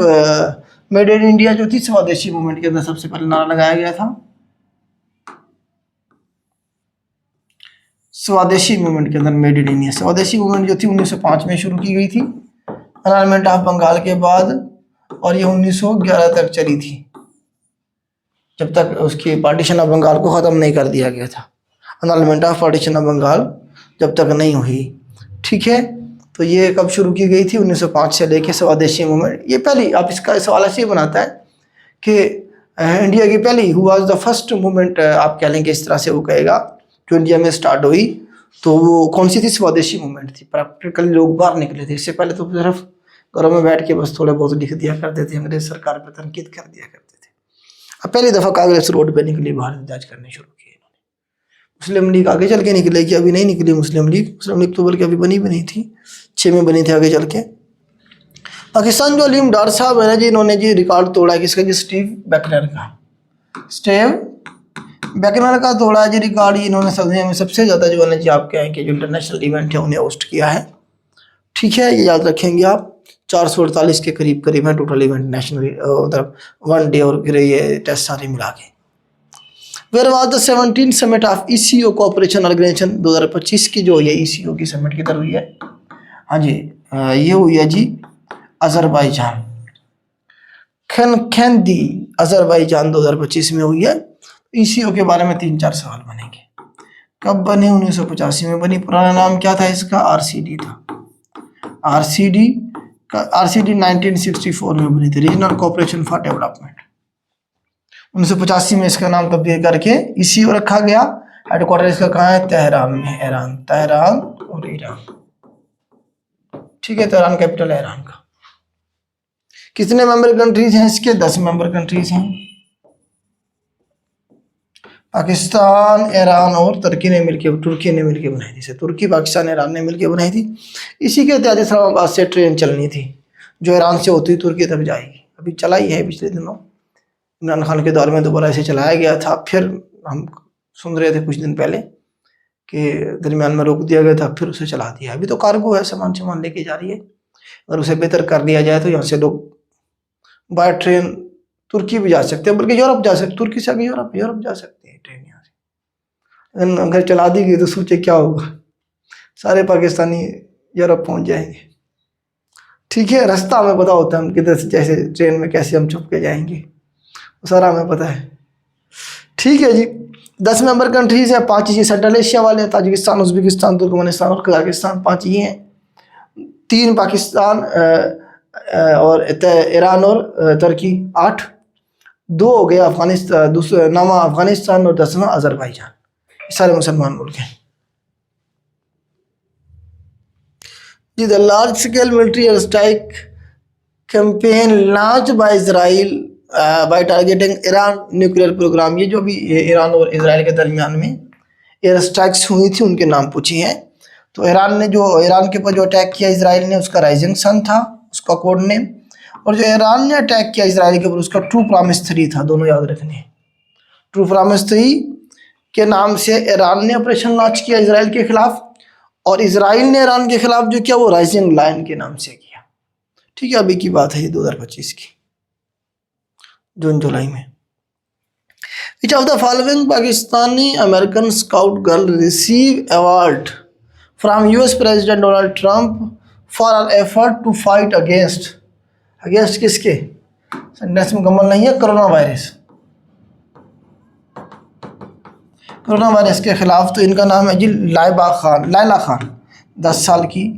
मेड इन इंडिया जो थी स्वदेशी मूवमेंट के अंदर सबसे पहले नारा लगाया गया था। स्वदेशी मूवमेंट के अंदर मेड इन इंडिया, स्वदेशी मूवमेंट जो थी 1905 में शुरू की गई थी अनालमेंट ऑफ बंगाल के बाद, और ये 1911 तक चली थी, जब तक उसकी पार्टीशन ऑफ बंगाल को ख़त्म नहीं कर दिया गया था। अनालमेंट ऑफ पार्टीशन ऑफ बंगाल जब तक नहीं हुई, ठीक है। तो ये कब शुरू की गई थी? 1905 से लेके स्वदेशी मूवमेंट। ये पहली, आप इसका सवाल ऐसे ही बनाता है कि इंडिया की पहली who was the first movement, आप कह लेंगे इस तरह से वो कहेगा, जो इंडिया में स्टार्ट हुई तो वो कौन सी थी? स्वदेशी मूवमेंट थी। प्रैक्टिकली लोग बाहर निकले थे, इससे पहले तो सिर्फ घरों में बैठ के बस थोड़े बहुत लिख दिया करते थे, अंग्रेज सरकार पर तनकीद कर दिया करते थे। अब पहली दफ़ा कांग्रेस रोड पे निकली, बाहर एहतजाज करने शुरू किए इन्होंने। मुस्लिम लीग आगे चल के निकलेगी, अभी नहीं निकली मुस्लिम लीग तो बल्कि अभी बनी भी नहीं थी, 6 में बनी थी आगे चल के। पाकिस्तान जो अलीम डार साहब है ना जी, इन्होंने जी रिकॉर्ड तोड़ा है किसका? जी स्टीव बैकनर का। स्टीव बैकनर का तोड़ा है जी रिकॉर्ड। इन्होंने दुनिया में सबसे ज़्यादा जो है ना जी आप कहें कि जो इंटरनेशनल इवेंट है उन्हें होस्ट किया है, ठीक है। ये याद रखेंगे आप, 448 के करीब है टोटल इवेंट नेशनल, मतलब 1 डे और फिर ये टेस्ट सारे मिला के। Where was the 17 summit of ECO cooperation organisation 2025 की जो ये ECO की समिट किधर हुई है? हाँ जी, ये हुई है जी अजरबैजान, खनखैंदी अजरबैजान 2025 में हुई है। ECO के बारे में 3-4 सवाल बनेंगे। कब बनी? 1985 में बनी। पुराना नाम क्या था इसका? RCD था। RCD 1964 में बनी थी, रीजनल कोऑपरेशन फॉर डेवलपमेंट। 1985 में इसका नाम तब्दील करके ECO रखा गया। हेडक्वार्टर इसका कहाँ है? तेहरान में, तेहरान और ईरान, ठीक है। तेहरान कैपिटल है ईरान का। कितने मेंबर कंट्रीज हैं इसके? 10 मेंबर कंट्रीज हैं। पाकिस्तान, ईरान और तुर्की ने मिलकर बनाई थी। तुर्की, पाकिस्तान, ईरान ने मिलकर बनाई थी। इसी के तहत इस्लामाबाद से ट्रेन चलनी थी जो ईरान से होती तुर्की तक जाएगी। अभी चलाई है पिछले दिनों, इमरान खान के दौर में दोबारा इसे चलाया गया था। फिर हम सुन रहे थे कुछ दिन पहले कि दरमियान में रोक दिया गया था, फिर उसे चला दिया। अभी तो कार्गो है, सामान लेके जा रही है। अगर उसे बेहतर कर दिया जाए तो यहाँ से लोग बाय ट्रेन तुर्की भी जा सकते हैं, बल्कि यूरोप जा सकते, तुर्की से आगे यूरोप जा सकते हैं ट्रेन यहाँ से। अगर चला दी गई तो सोचे क्या होगा, सारे पाकिस्तानी यूरोप पहुँच जाएंगे, ठीक है। रास्ता हमें पता होता है, हम किधर से, जैसे ट्रेन में कैसे हम छुप के जाएंगे, सारा हमें पता है, ठीक है जी। 10 मेंबर कंट्रीज है। 5 ये सेंट्रल एशिया वाले हैं, ताजिकिस्तान, उज्बेकिस्तान, तुर्कमेनिस्तान और कजाकिस्तान, 5 ये हैं। 3 पाकिस्तान और ईरान और तुर्की, 8। 2 हो गए अफगानिस्तान, दूसरा नामा अफगानिस्तान और 10वां अजरबैजान। सारे मुसलमान मुल्क हैं जी। The large scale military air strike campaign launch by Israel by targeting Iran nuclear programme. ये जो भी ईरान और इजराइल के दरमियान में एयर स्ट्राइक्स हुई थी उनके नाम पूछे हैं। तो ईरान के ऊपर जो अटैक किया इजराइल ने, उसका राइजिंग सन था उसका कोड नेम, और जो ईरान ने अटैक किया इजराइल के ऊपर उसका ट्रू प्रॉमिस 3 था। दोनों याद रखने। ट्रू प्रॉमिस 3 के नाम से ईरान ने ऑपरेशन लॉन्च किया इजराइल के खिलाफ, और इजराइल ने ईरान के खिलाफ जो किया वो राइजिंग लायन के नाम से किया, ठीक है। अभी की बात है ये 2025 की, जून जुलाई में। Which of the following Pakistani American scout girl receive award from US president Donald Trump for are effort to fight against against किसके? सेंटेंस मुकम्मल नहीं है। कोरोना वायरस, कोरोना वायरस के खिलाफ। तो इनका नाम है जी लाइबा खान, लैला खान, 10 साल की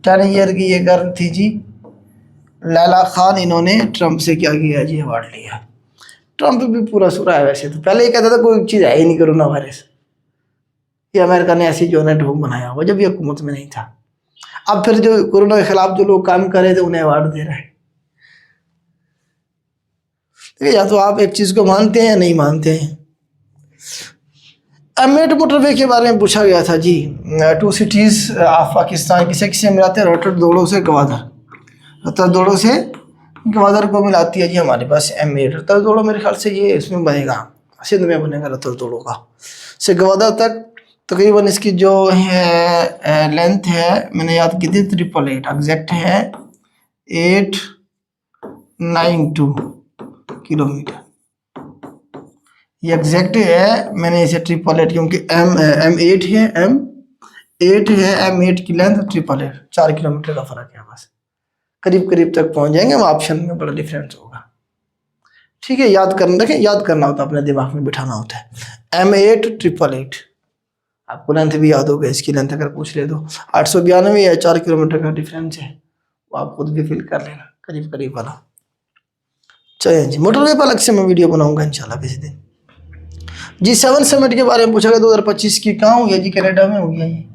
10 ईयर की ये गर्ल थी जी लैला खान। इन्होंने ट्रंप से क्या किया जी, अवार्ड लिया। ट्रंप भी पूरा सुरा है वैसे तो, पहले ये कहता था कोई चीज़ है ही नहीं कोरोना वायरस, ये अमेरिका ने ऐसी जो है ढोंग बनाया हुआ जब ये हुकूमत में नहीं था। अब फिर जो कोरोना के खिलाफ जो लोग काम कर रहे थे उन्हें अवार्ड दे रहे हैं। या तो आप एक चीज़ को मानते हैं या नहीं मानते हैं। M8 मोटरवे के बारे में पूछा गया था जी। 2 सिटीज़ ऑफ पाकिस्तान किसे किसे मिलाते हैं? रतलदोड़ो से गवादर, रतलदोड़ो से गवादर को मिलाती है जी हमारे पास M8। रतलदोड़ो मेरे ख्याल से ये इसमें बनेगा, सिंध में बनेगा रतलदोड़ो का। से गवादर तक तकरीबन इसकी जो है लेंथ है, मैंने याद की थी 888, एग्जैक्ट है 892 किलोमीटर। ये एग्जैक्ट है, मैंने इसे 888 क्योंकि M8 है, M8 है, M8 की लेंथ 888, 4 किलोमीटर का फर्क है बस। करीब करीब तक पहुंच जाएंगे हम, ऑप्शन में बड़ा डिफरेंस होगा। ठीक है, याद करना, देखें याद करना होता है, अपने दिमाग में बिठाना होता है। M8 888, आपको लेंथ भी याद होगा, इसकी लेंथ अगर पूछ ले तो 892 या 4 किलोमीटर का डिफरेंस है, वो आप खुद भी फिल कर लेना करीब करीब वाला। चलिए जी, मोटरवे पर अलग से मैं वीडियो बनाऊंगा इंशाल्लाह किसी दिन। G7 समिट के बारे में पूछा गया 2025 की, कहाँ हुई है जी? कनाडा में हुई है। ये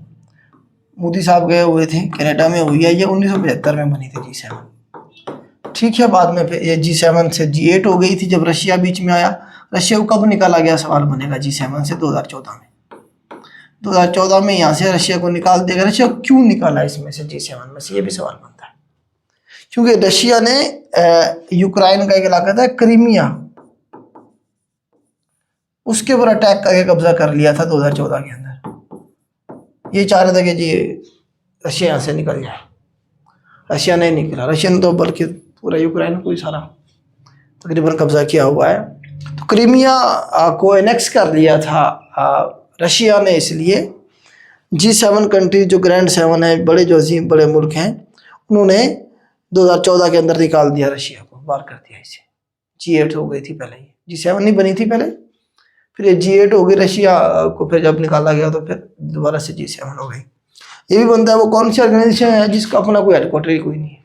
मोदी साहब गए हुए थे, कनाडा में हुई है। ये 1975 में बनी थी G7। ठीक है, बाद में फिर ये G7 से G8 हो गई थी जब रशिया बीच में आया। रशिया को कब निकाला गया, सवाल बनेगा G7 से? 2014 में। 2014 में यहाँ से रशिया को निकाल देगा। रशिया को क्यों निकाला इसमें से, G7 में से? ये भी सवाल बनता है। क्योंकि रशिया ने यूक्रेन का एक इलाका था क्रीमिया, उसके ऊपर अटैक करके कब्जा कर लिया था 2014 के अंदर। ये चाह रहे थे कि जी रशिया यहाँ से निकल जाए, रशिया नहीं निकला। रशिया ने तो बल्कि पूरा यूक्रेन को ही सारा तकरीबन कब्जा किया हुआ है। तो क्रीमिया को एनेक्स कर लिया था रशिया ने, इसलिए G7 कंट्री जो ग्रैंड 7 है, बड़े जो अजीम बड़े मुल्क हैं, उन्होंने 2014 के अंदर निकाल दिया रशिया को, बाहर कर दिया इसे। G8 हो गई थी पहले, ये G7 नहीं बनी थी पहले, फिर ये G8 हो गई। रशिया को फिर जब निकाला गया तो फिर दोबारा से G7 हो गई। ये भी बनता है वो कौन सी ऑर्गेनाइजेशन है जिसका अपना कोई हेडक्वार्टर ही कोई नहीं है।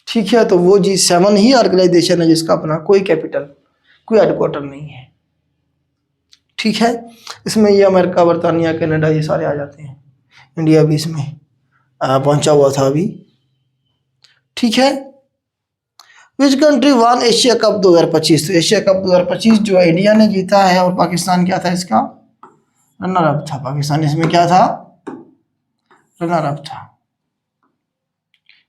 ठीक है, तो वो G7 ही ऑर्गेनाइजेशन है जिसका अपना कोई कैपिटल, कोई हेडक्वार्टर नहीं है। ठीक है, इसमें ये अमेरिका, बरतानिया, कनाडा ये सारे आ जाते हैं। इंडिया भी इसमें पहुंचा हुआ था अभी। ठीक है, which country one Asia cup 2025? तो एशिया कप 2025 जो है इंडिया ने जीता है, और पाकिस्तान क्या था इसका? रनर अप था। पाकिस्तान इसमें क्या था? रनर अप था।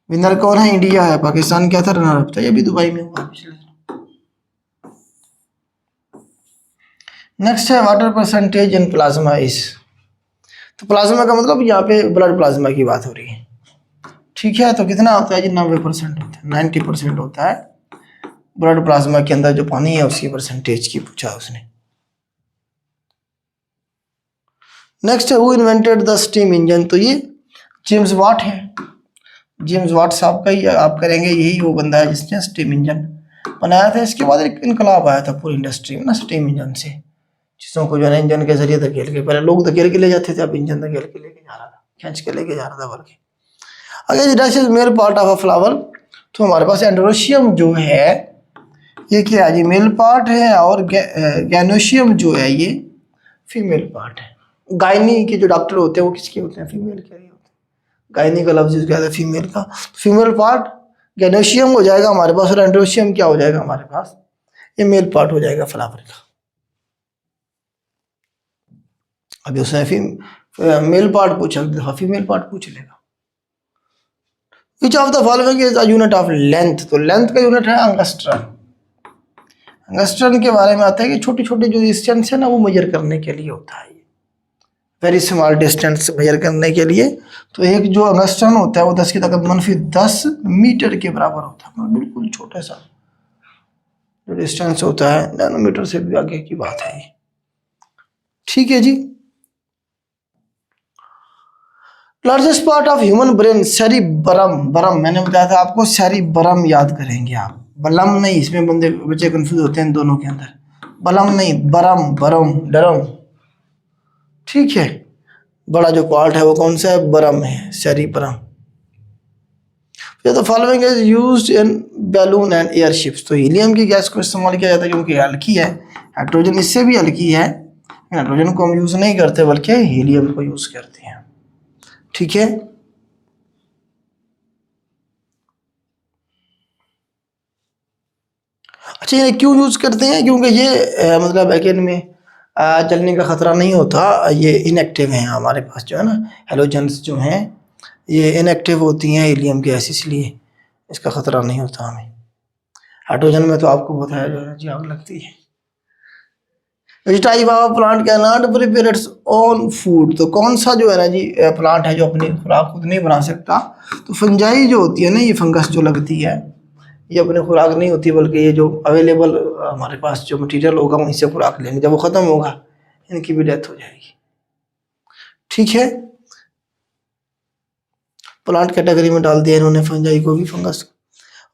विनर कौन है? इंडिया है। पाकिस्तान क्या था? रनर अप था। ये भी दुबई में हुआ पिछले। नेक्स्ट है water percentage in plasma is. तो प्लाज्मा का मतलब यहाँ पे ब्लड प्लाज्मा की बात हो रही है। ठीक है, तो कितना होता है जी? 90% होता है, 90% होता है ब्लड प्लाज्मा के अंदर जो पानी है उसकी परसेंटेज की पूछा उसने। नेक्स्ट है who invented the steam engine? तो ये जेम्स वाट है। जेम्स वाट साहब का ही आप करेंगे, यही वो बंदा है जिसने स्टीम इंजन बनाया था। इसके बाद एक इनकलाब आया था पूरी इंडस्ट्री में ना, स्टीम इंजन से चीज़ों को जो है इंजन के जरिए धकेल के, पहले लोग धकेल के ले जाते थे, अब इंजन धकेल के लेके जा रहा था, खींच के लेके जा रहा था बल्कि। अगर dash is male part of a flower, तो हमारे पास एंड्रोशियम जो है ये क्या है जी? मेल पार्ट है, और गैनोशियम जो है ये फीमेल पार्ट है। गायनी के जो डॉक्टर होते हैं वो किसके होते हैं? फीमेल के ही होते हैं। गायनी का लफ्ज यूज किया था फीमेल का। फीमेल पार्ट गैनोशियम हो जाएगा हमारे पास, और एंड्रोशियम क्या हो जाएगा हमारे पास? ये मेल पार्ट हो जाएगा फ्लावर का। अभी उसने मेल पार्ट पूछा, फीमेल पार्ट पूछ लेगा। विच of the following is the unit of length? तो लेंथ का यूनिट है अंगस्ट्रम। अंगस्ट्रम के बारे में आता है कि छोटे छोटे जो डिस्टेंस है ना वो मेजर करने के लिए होता है, वेरी स्मॉल डिस्टेंस मेजर करने के लिए। तो एक जो अंगस्ट्रम होता है वो 10 की ताकत -10 मीटर के बराबर होता है, मतलब बिल्कुल छोटा सा जो डिस्टेंस होता है, नैनोमीटर से भी आगे की बात है। ठीक है जी। Largest part of human brain cerebrum, बरम मैंने बताया था आपको, सेरिबरम याद करेंगे आप, बलम नहीं, इसमें बच्चे कंफ्यूज होते हैं दोनों के अंदर, बलम नहीं, बरम, बरम, डरम, ठीक है। बड़ा जो पार्ट है वो कौन सा है, बरम है, cerebrum. The following is used in balloon and airships, तो हीलियम की गैस को इस्तेमाल किया जाता है क्योंकि हल्की है, हाइड्रोजन इससे भी हल्की है, हाइड्रोजन को हम यूज नहीं करते बल्कि हीलियम को यूज करते हैं, ठीक है। अच्छा, ये क्यों यूज करते हैं, क्योंकि ये मतलब अगेन में जलने का खतरा नहीं होता, ये इनएक्टिव हैं हमारे पास जो है ना, हेलोजेंस जो हैं ये इनएक्टिव होती हैं हीलियम गैस, इसलिए इसका खतरा नहीं होता हमें। हाइड्रोजन में तो आपको बताया जो है जी आग लगती है। विच type of plant can not prepare its own food, तो कौन सा जो है ना जी प्लांट है जो अपनी खुराक खुद नहीं बना सकता, तो फंजाई जो होती है ना, ये फंगस जो लगती है, ये अपनी खुराक नहीं होती बल्कि ये जो अवेलेबल हमारे पास जो मटेरियल होगा वहीं से खुराक लेंगे, जब वो ख़त्म होगा इनकी भी डेथ हो जाएगी, ठीक है। प्लांट कैटेगरी में डाल दिया इन्होंने फंजाई को भी, fungus.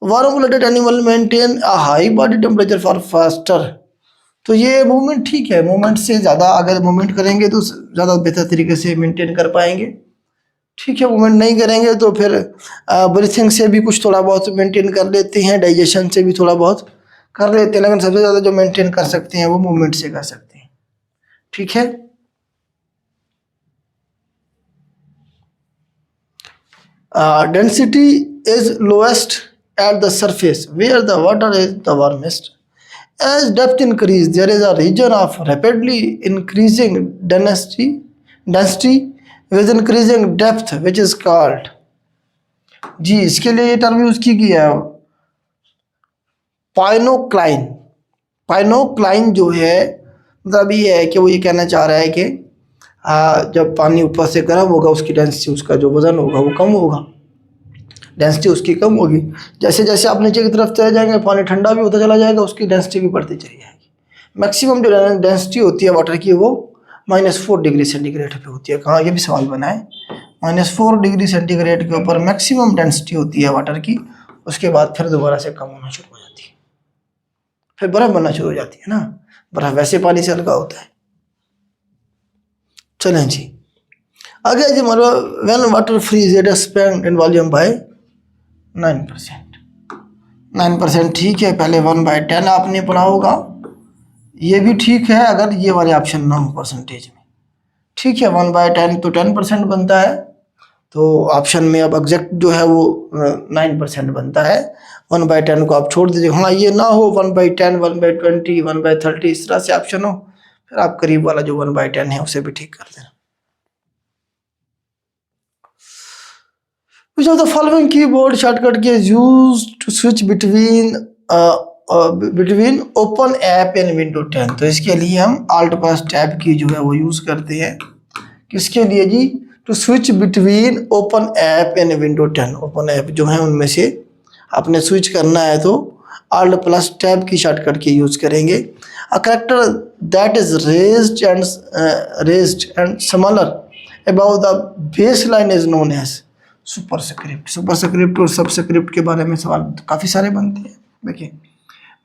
Warm blooded animal maintain a high body temperature for faster, तो ये मूवमेंट ठीक है, मूवमेंट से ज़्यादा अगर मूवमेंट करेंगे तो ज़्यादा बेहतर तरीके से मेंटेन कर पाएंगे, ठीक है। मूवमेंट नहीं करेंगे तो फिर ब्रीथिंग से भी कुछ थोड़ा बहुत मेंटेन कर लेते हैं, डाइजेशन से भी थोड़ा बहुत कर लेते हैं, लेकिन सबसे ज़्यादा जो मेंटेन कर सकते हैं वो मूवमेंट से कर सकते हैं, ठीक है। Density is lowest at the surface where the water is the warmest, as depth increase there is a region of rapidly increasing density with increasing depth which is called, जी इसके लिए ये टर्म यूज की गई है पाइनोक्लाइन। पाइनोक्लाइन जो है मतलब ये है कि वो ये कहना चाह रहा है कि जब पानी ऊपर से गर्म होगा उसकी डेंसिटी, उसका जो वजन होगा वो कम होगा, डेंसिटी उसकी कम होगी, जैसे जैसे आप नीचे की तरफ चले जाएंगे पानी ठंडा भी होता चला जाएगा, उसकी डेंसिटी भी बढ़ती चली जाएगी। मैक्सिमम जो डेंसिटी होती है वाटर की वो -4 डिग्री सेंटीग्रेड पे होती है, कहाँ ये भी सवाल बना है, -4 डिग्री सेंटीग्रेड के ऊपर मैक्सिमम डेंसिटी होती है वाटर की, उसके बाद फिर दोबारा से कम होना शुरू हो जाती है, फिर बर्फ़ बनना शुरू हो जाती है ना, बर्फ़ वैसे पानी से हल्का होता है। चलें जी आगे जी, मतलब when water freeze it expand in volume by 9%, ठीक है। पहले 1/10 आपने पढ़ा होगा, ये भी ठीक है अगर ये वाले ऑप्शन ना हो परसेंटेज में, ठीक है। 1/10 तो 10% बनता है, तो ऑप्शन में अब एग्जैक्ट जो है वो 9% बनता है, 1/10 को आप छोड़ दीजिए। हाँ ये ना हो 1/10, 1/20, 1/30 इस तरह से ऑप्शन हो, फिर आप करीब वाला जो 1/10 है उसे भी ठीक कर देना। Which of the following keyboard shortcut key is used to switch between open app and window 10, तो इसके लिए हम alt plus tab की जो है वो यूज करते हैं, किसके लिए जी, to switch between open app and window 10, open app जो है उनमें से आपने स्विच करना है तो alt plus tab की शॉर्टकट की यूज करेंगे। A character that is raised and smaller above the baseline is known as superscript. Superscript और सबस्क्रिप्ट के बारे में सवाल काफ़ी सारे बनते हैं। देखिए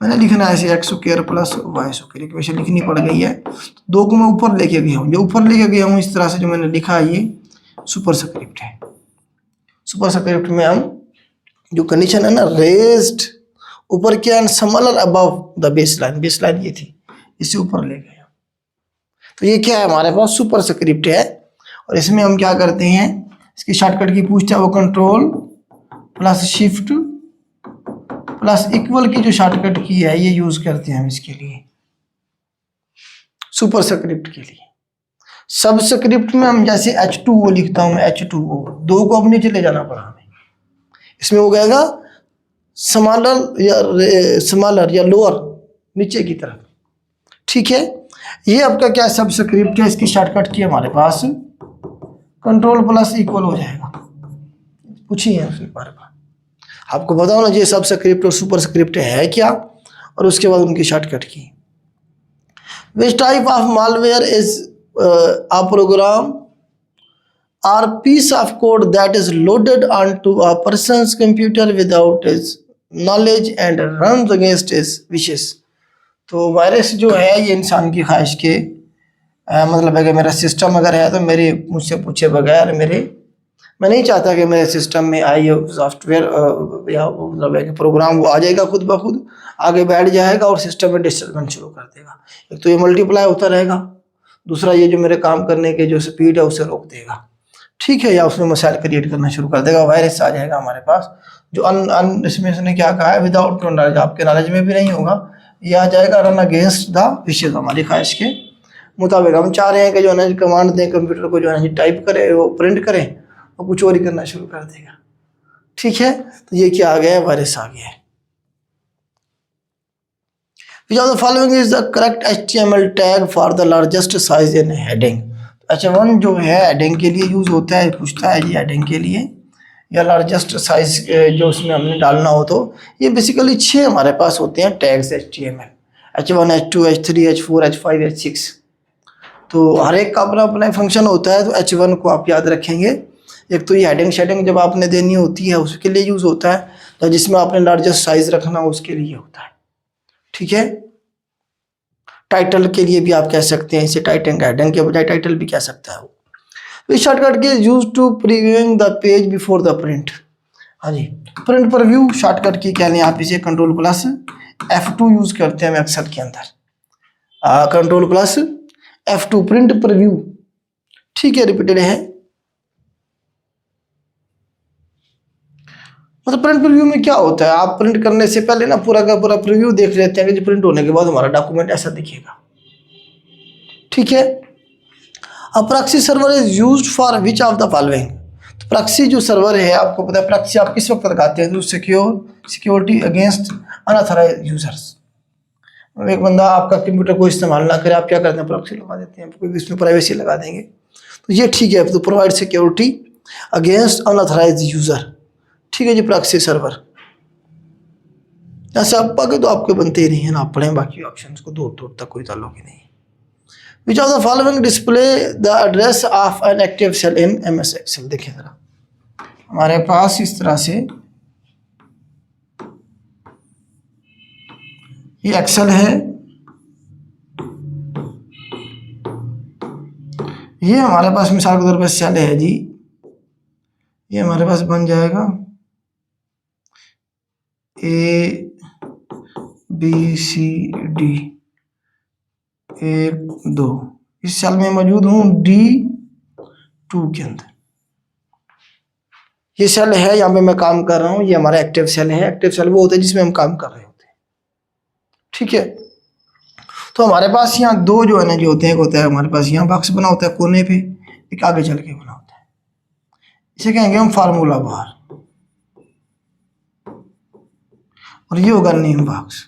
मैंने लिखना है ऐसे X square plus Y square, equation लिखनी पड़ गई है, दो को मैं ऊपर लेके गया हूँ, जो ऊपर लेके गया हूँ इस तरह से जो मैंने लिखा है ये सुपरस्क्रिप्ट है। सुपरस्क्रिप्ट में हम जो कंडीशन है ना रेज्ड ऊपर क्या है, smaller above the baseline, baseline ये थी इसे ऊपर ले गए, तो ये क्या है हमारे पास सुपरस्क्रिप्ट है। और इसमें हम क्या करते हैं, इसकी शॉर्टकट की पूछता है वो control plus shift plus equal की जो शॉर्टकट की है ये यूज करते हैं हम इसके लिए, सुपरस्क्रिप्ट के लिए। सबस्क्रिप्ट में हम जैसे H2O लिखता हूं मैं, H2O, दो को अब नीचे ले जाना पड़ा हमें, इसमें हो गएगा स्मॉलर या लोअर नीचे की तरफ, ठीक है। ये आपका क्या सबस्क्रिप्ट है, इसकी शॉर्टकट की हमारे पास कंट्रोल प्लस इक्वल हो जाएगा, पूछिए उसके बारे में, आपको बताओ ना ये सबस्क्रिप्ट और सुपरस्क्रिप्ट है क्या, और उसके बाद उनकी शॉर्टकट की। Which type of malware is a program are piece of code that is loaded on to a person's computer without his knowledge and run against his wishes. तो वायरस जो है ये इंसान की ख्वाहिश के मतलब है कि मेरा सिस्टम अगर है तो मेरे मुझसे पूछे बगैर मैं नहीं चाहता कि मेरे सिस्टम में आई सॉफ्टवेयर या मतलब है कि प्रोग्राम वो आ जाएगा खुद ब खुद आगे बैठ जाएगा और सिस्टम में डिस्टर्बेंस शुरू कर देगा। एक तो ये मल्टीप्लाई होता रहेगा, दूसरा ये जो मेरे काम करने के जो स्पीड है उसे रोक देगा, ठीक है, या उसमें मसाइल क्रिएट करना शुरू कर देगा। वायरस आ जाएगा हमारे पास जो इसमें इसने क्या कहा है, विदाउट नॉलेज, आपके नॉलेज में भी नहीं होगा, ये आ जाएगा रन अगेंस्ट द विशेज, हमारी ख्वाहिश के मुताबिक। हम चाह रहे हैं कि जो है ना कमांड दें कंप्यूटर को, जो है ना टाइप करे, वो प्रिंट करें, वो कुछ और ही करना शुरू कर देगा, ठीक है। तो ये क्या आ गया है, वायरस आ गया है। Which of the following is the correct HTML tag for the largest size in heading? H1 जो है हेडिंग के लिए यूज होता है, पूछता है ये हेडिंग के लिए या लार्जेस्ट साइज जो उसमें हमने डालना हो, तो ये बेसिकली 6 हमारे पास होते हैं tags HTML, H1, H2, H3, H4, H5, H6। तो हर एक का अपना अपना फंक्शन होता है। तो H1 को आप याद रखेंगे, एक तो ये हेडिंग शेडिंग जब आपने देनी होती है उसके लिए यूज होता है, तो जिसमें आपने लार्जेस्ट साइज रखना हो उसके लिए होता है, ठीक है। टाइटल के लिए भी आप कह सकते हैं इसे, टाइटल हेडिंग के बजाय टाइटल भी कह सकता है वो। शॉर्टकट की use to previewing the page before the print. हाँ जी, प्रिंट प्रीव्यू शॉर्टकट की कह लें आप इसे, Ctrl+F2 यूज करते हैं हम एक्सेल के अंदर, Ctrl+F2 प्रिंट प्रीव्यू, ठीक है, रिपीटेड है। मतलब प्रिंट प्रीव्यू में क्या होता है, आप प्रिंट करने से पहले ना पूरा का पूरा प्रीव्यू देख लेते हैं कि जो प्रिंट होने के बाद हमारा डॉक्यूमेंट ऐसा दिखेगा, ठीक है। अब proxy server is used for which of the following. तो प्रॉक्सी जो सर्वर है, आपको पता है प्रॉक्सी आप किस वक्त लगाते हैं, तो सिक्योरिटी अगेंस्ट अनऑथराइज्ड यूजर्स। एक बंदा आपका कंप्यूटर को इस्तेमाल ना करे, आप क्या करते हैं, प्रॉक्सी लगा देते हैं, कोई इसमें प्राइवेसी लगा देंगे, तो ये ठीक है। तो provide security against unauthorised user, ठीक है जी, प्रॉक्सी सर्वर। ऐसे आप पागे तो आपके बनते ही नहीं है ना, आप पढ़ें बाकी ऑप्शंस को, दूर तक कोई ताल्लुक ही नहीं। Which of the following display the address of an active cell in MS Excel. देखिए जरा, हमारे पास इस तरह से ये एक्सेल है, ये हमारे पास मिसाल के तौर पर सेल है जी, ये हमारे पास बन जाएगा ABCD 1 2, इस सेल में मौजूद हूँ D2 के अंदर, ये सेल है, यहाँ पे मैं काम कर रहा हूँ, ये हमारा एक्टिव सेल है। एक्टिव सेल वो होता है जिसमें हम काम कर रहे होते हैं, ठीक है। तो हमारे पास यहाँ 2 जो है ना जो होते हैं, होता है हमारे पास यहाँ बॉक्स बना होता है कोने पे, एक आगे चल के बना होता है, इसे कहेंगे हम फार्मूला बार, और ये होगा नेम बॉक्स।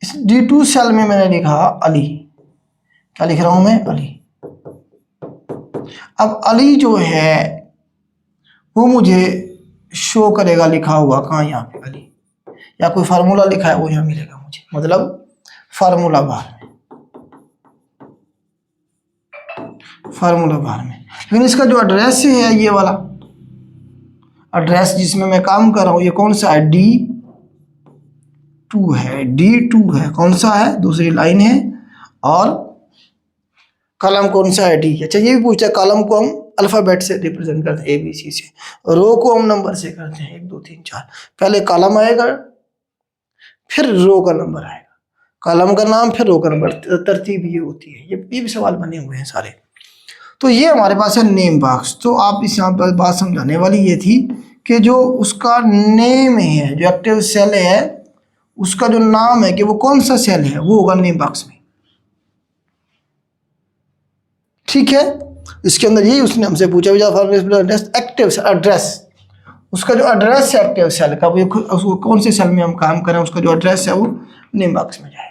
इस D2 सेल में मैंने लिखा अली, क्या लिख रहा हूं मैं, अली। अब अली जो है वो मुझे शो करेगा लिखा हुआ कहाँ, यहाँ पे अली, या कोई फार्मूला लिखा है वो यहाँ मिलेगा मुझे, मतलब फार्मूला बार में। लेकिन इसका जो एड्रेस है, ये वाला एड्रेस जिसमें मैं काम कर रहा हूँ, ये कौन सा है, D2 है, कौन सा है, दूसरी लाइन है, और कॉलम कौन सा है, D। अच्छा, ये भी पूछता है, कॉलम को हम अल्फाबेट से रिप्रेजेंट करते हैं, ABC से, रो को हम नंबर से करते हैं, 1 2 3 4, पहले कॉलम आएगा फिर रो का नंबर आएगा, कॉलम का नाम फिर रो का नंबर, तरतीब ये होती है। ये भी सवाल बने हुए हैं सारे। तो ये हमारे पास है नेम बॉक्स। तो आप इस यहाँ पर बात समझाने वाली ये थी कि जो उसका नेम है, जो एक्टिव सेल है उसका जो नाम है कि वो कौन सा सेल है, वो होगा नेम बॉक्स में, ठीक है। इसके अंदर यही उसने हमसे पूछा, एक्टिव एड्रेस, उसका जो एड्रेस है एक्टिव सेल का, वो उसको कौन से सेल में हम काम करें, उसका जो एड्रेस है वो नेम बॉक्स में जाएगा।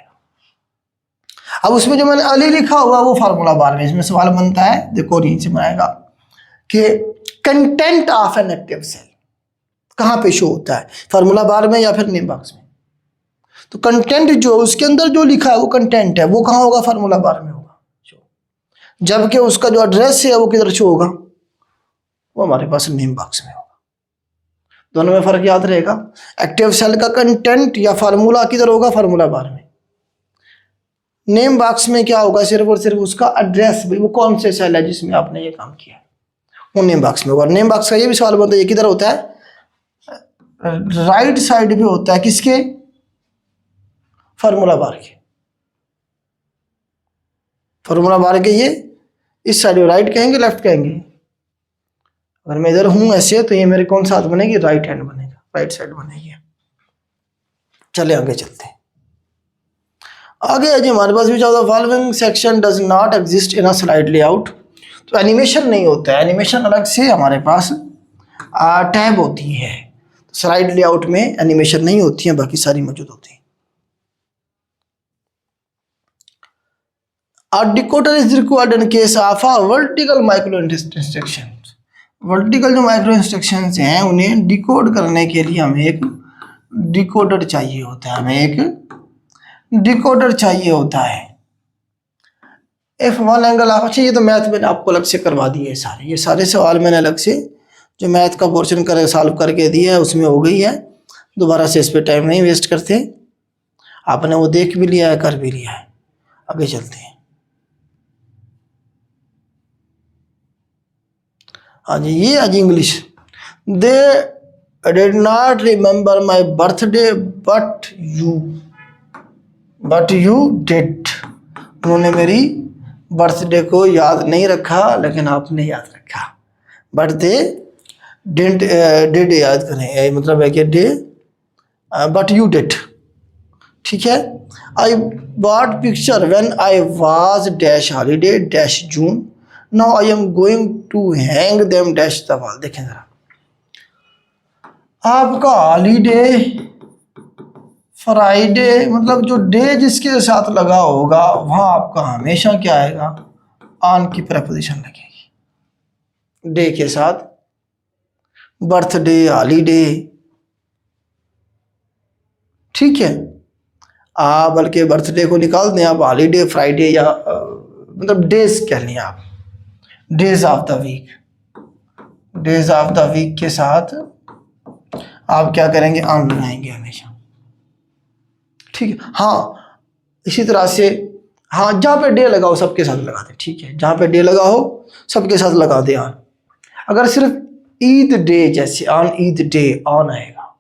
अब उसमें जो मैंने अली लिखा हुआ वो फार्मूला बार में, इसमें सवाल बनता है, देखो रीन से बनाएगा कि content of an active cell कहाँ पे शो होता है, फार्मूला बार में या फिर नेम बॉक्स में। तो कंटेंट जो उसके अंदर जो लिखा है वो कंटेंट है, वो कहाँ होगा, फार्मूला बार में होगा। जबकि उसका जो एड्रेस है वो किधर शो होगा, वो हमारे पास नेम बॉक्स में होगा। दोनों में फर्क याद रहेगा। एक्टिव सेल का कंटेंट या फार्मूला किधर होगा, फार्मूला बार में। नेम बॉक्स में क्या होगा, सिर्फ और सिर्फ उसका एड्रेस, भाई वो कौन से सेल है जिसमें आपने ये काम किया है, वो नेम बॉक्स में होगा। नेम बॉक्स का ये भी सवाल बनता है, ये किधर होता है, राइट साइड पे होता है, किसके, फार्मूला बार के। फार्मूला बार के ये इस साइड राइट कहेंगे, लेफ्ट कहेंगे। अगर मैं इधर हूं ऐसे तो ये मेरे कौन सा हाथ बनेगी, राइट हैंड बनेगा, राइट साइड बनेगी। चले आगे चलते हैं। आगे है जी हमारे पास भी the following section does not exist in a slide layout. तो एनिमेशन नहीं होता है, एनिमेशन अलग से हमारे पास टैब होती है। स्लाइड लेआउट में एनिमेशन नहीं होती है, बाकी सारी मौजूद होती है। A decoder is required in case of a vertical micro instructions। Vertical जो माइक्रो इंस्ट्रक्शंस हैं उन्हें डिकोड करने के लिए हमें एक डिकोडर चाहिए होता है, हमें एक डिकोडर चाहिए होता है। F1 एंगल ऑफ, अच्छा ये तो मैथ मैंने आपको अलग से करवा दिए सारे, ये सारे सवाल मैंने अलग से जो मैथ का पोर्शन कर सॉल्व करके दिया है उसमें हो गई है। दोबारा से इस पर टाइम नहीं वेस्ट करते, आपने वो देख भी लिया है, कर भी लिया है। आगे चलते हैं। हाँ जी, ये आज English. They did not remember my birthday but you did. उन्होंने मेरी बर्थडे को याद नहीं रखा, लेकिन आपने याद रखा। बट दे डिड याद करें, मतलब है कि डे बट यू डिड। ठीक है। I bought picture when I was dash holiday dash June, now I am going to hang them dash the wall. देखें जरा, आपका हॉलीडे फ्राइडे, मतलब जो डे जिसके साथ लगा होगा वहां आपका हमेशा क्या आएगा, ऑन की प्रेपोजिशन लगेगी। डे के साथ बर्थडे, हॉलीडे, ठीक है। बल्कि बर्थडे को निकाल दें आप, हॉलीडे, फ्राइडे, या मतलब डेज कह लें आप, days of the week. Days of the week के साथ आप क्या करेंगे, ऑन लगाएंगे हमेशा। ठीक है। हाँ, इसी तरह से हाँ, जहाँ पे डे लगाओ सबके साथ लगा दे। ठीक है, जहाँ पे डे लगा हो सबके साथ लगा दे ऑन। अगर सिर्फ ईद डे, जैसे ऑन ईद डे ऑन आएगा,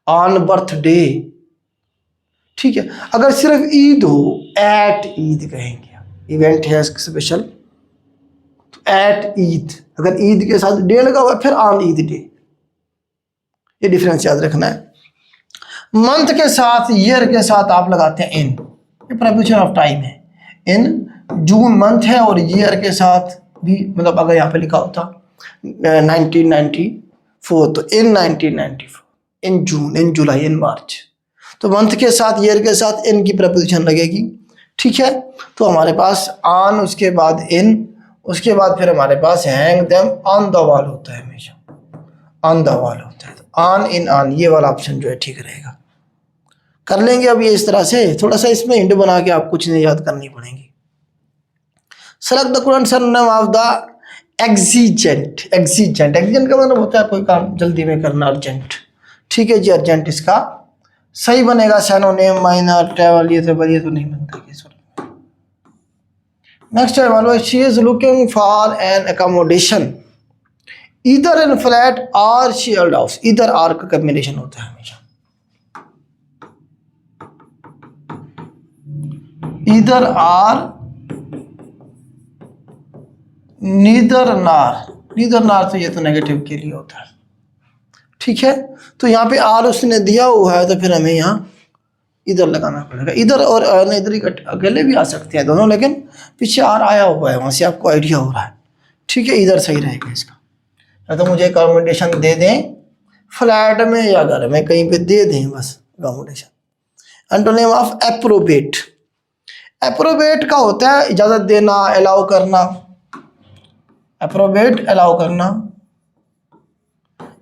ऑन बर्थडे। ठीक है। अगर सिर्फ ईद हो, एट ईद कहेंगे, इवेंट है स्पेशल, तो एट ईद। अगर ईद के साथ डे लगा हुआ फिर ऑन ईद डे। ये डिफरेंस याद रखना है। मंथ के साथ, ईयर के साथ आप लगाते हैं इन, ये प्रेपोजिशन ऑफ टाइम है। इन जून मंथ है, और ईयर के साथ भी, मतलब अगर यहाँ पे लिखा होता 1994 तो इन 1994, इन जून, इन जुलाई, इन मार्च। तो मंथ के साथ, ईयर के साथ इन की प्रेपोजिशन लगेगी। ठीक है। तो हमारे पास ऑन, उसके बाद इन, उसके बाद फिर हमारे पास hang them on the wall होता है, हमेशा ऑन द वॉल होता है। तो ऑन, इन, ऑन, ये वाला ऑप्शन जो है ठीक रहेगा। कर लेंगे अब ये इस तरह से, थोड़ा सा इसमें हिंट बना के आप कुछ नहीं याद करनी पड़ेगी। Select the correct surname of the exigent. Exigent, exigent का मतलब होता है कोई काम जल्दी में करना, अर्जेंट। ठीक है जी, अर्जेंट इसका सही बनेगा सैनोनिम, माइनर, ट्रैवल, ये तो नहीं बनता। नेक्स्ट है, मान लो she is looking for an accommodation either in flat or shared house. Either or का कॉम्बिनेशन होता है हमेशा। Either or, neither nor. Neither nor तो ये तो नेगेटिव के लिए होता है। ठीक है। तो यहाँ पे आर उसने दिया हुआ है, तो फिर हमें यहाँ इधर लगाना पड़ेगा। इधर और इधर ही अकेले भी आ सकते हैं दोनों, लेकिन पीछे आर आया हुआ है, वहां से आपको आइडिया हो रहा है। ठीक है, इधर सही रहेगा इसका। या तो मुझे अकोमोडेशन दे दें फ्लैट में या घर में, कहीं पे दे दें बस accommodation. Antonym of approbate. Approbate का होता है इजाजत देना, अलाउ करना। एप्रोबेट अलाउ करना,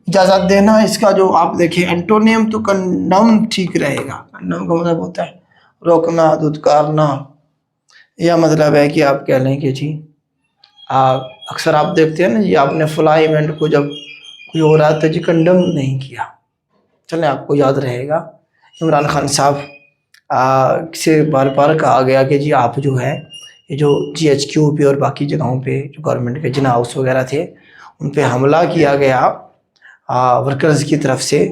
इजाजत देना। इसका जो आप देखें एंटोनिम, तो कंडम ठीक रहेगा। कंडम का मतलब होता है रोकना, धुतकारना, या मतलब है कि आप कह लें कि जी अक्सर आप देखते हैं ना जी, आपने फला इवेंट को जब कोई हो रहा था जी कंडम नहीं किया। चलें आपको याद रहेगा इमरान खान साहब से बार बार कहा गया कि जी आप जो है ये जो GHQ पे और बाकी जगहों पे जो गवर्नमेंट के जिना हाउस वगैरह थे उन पे हमला किया गया वर्कर्स की तरफ से,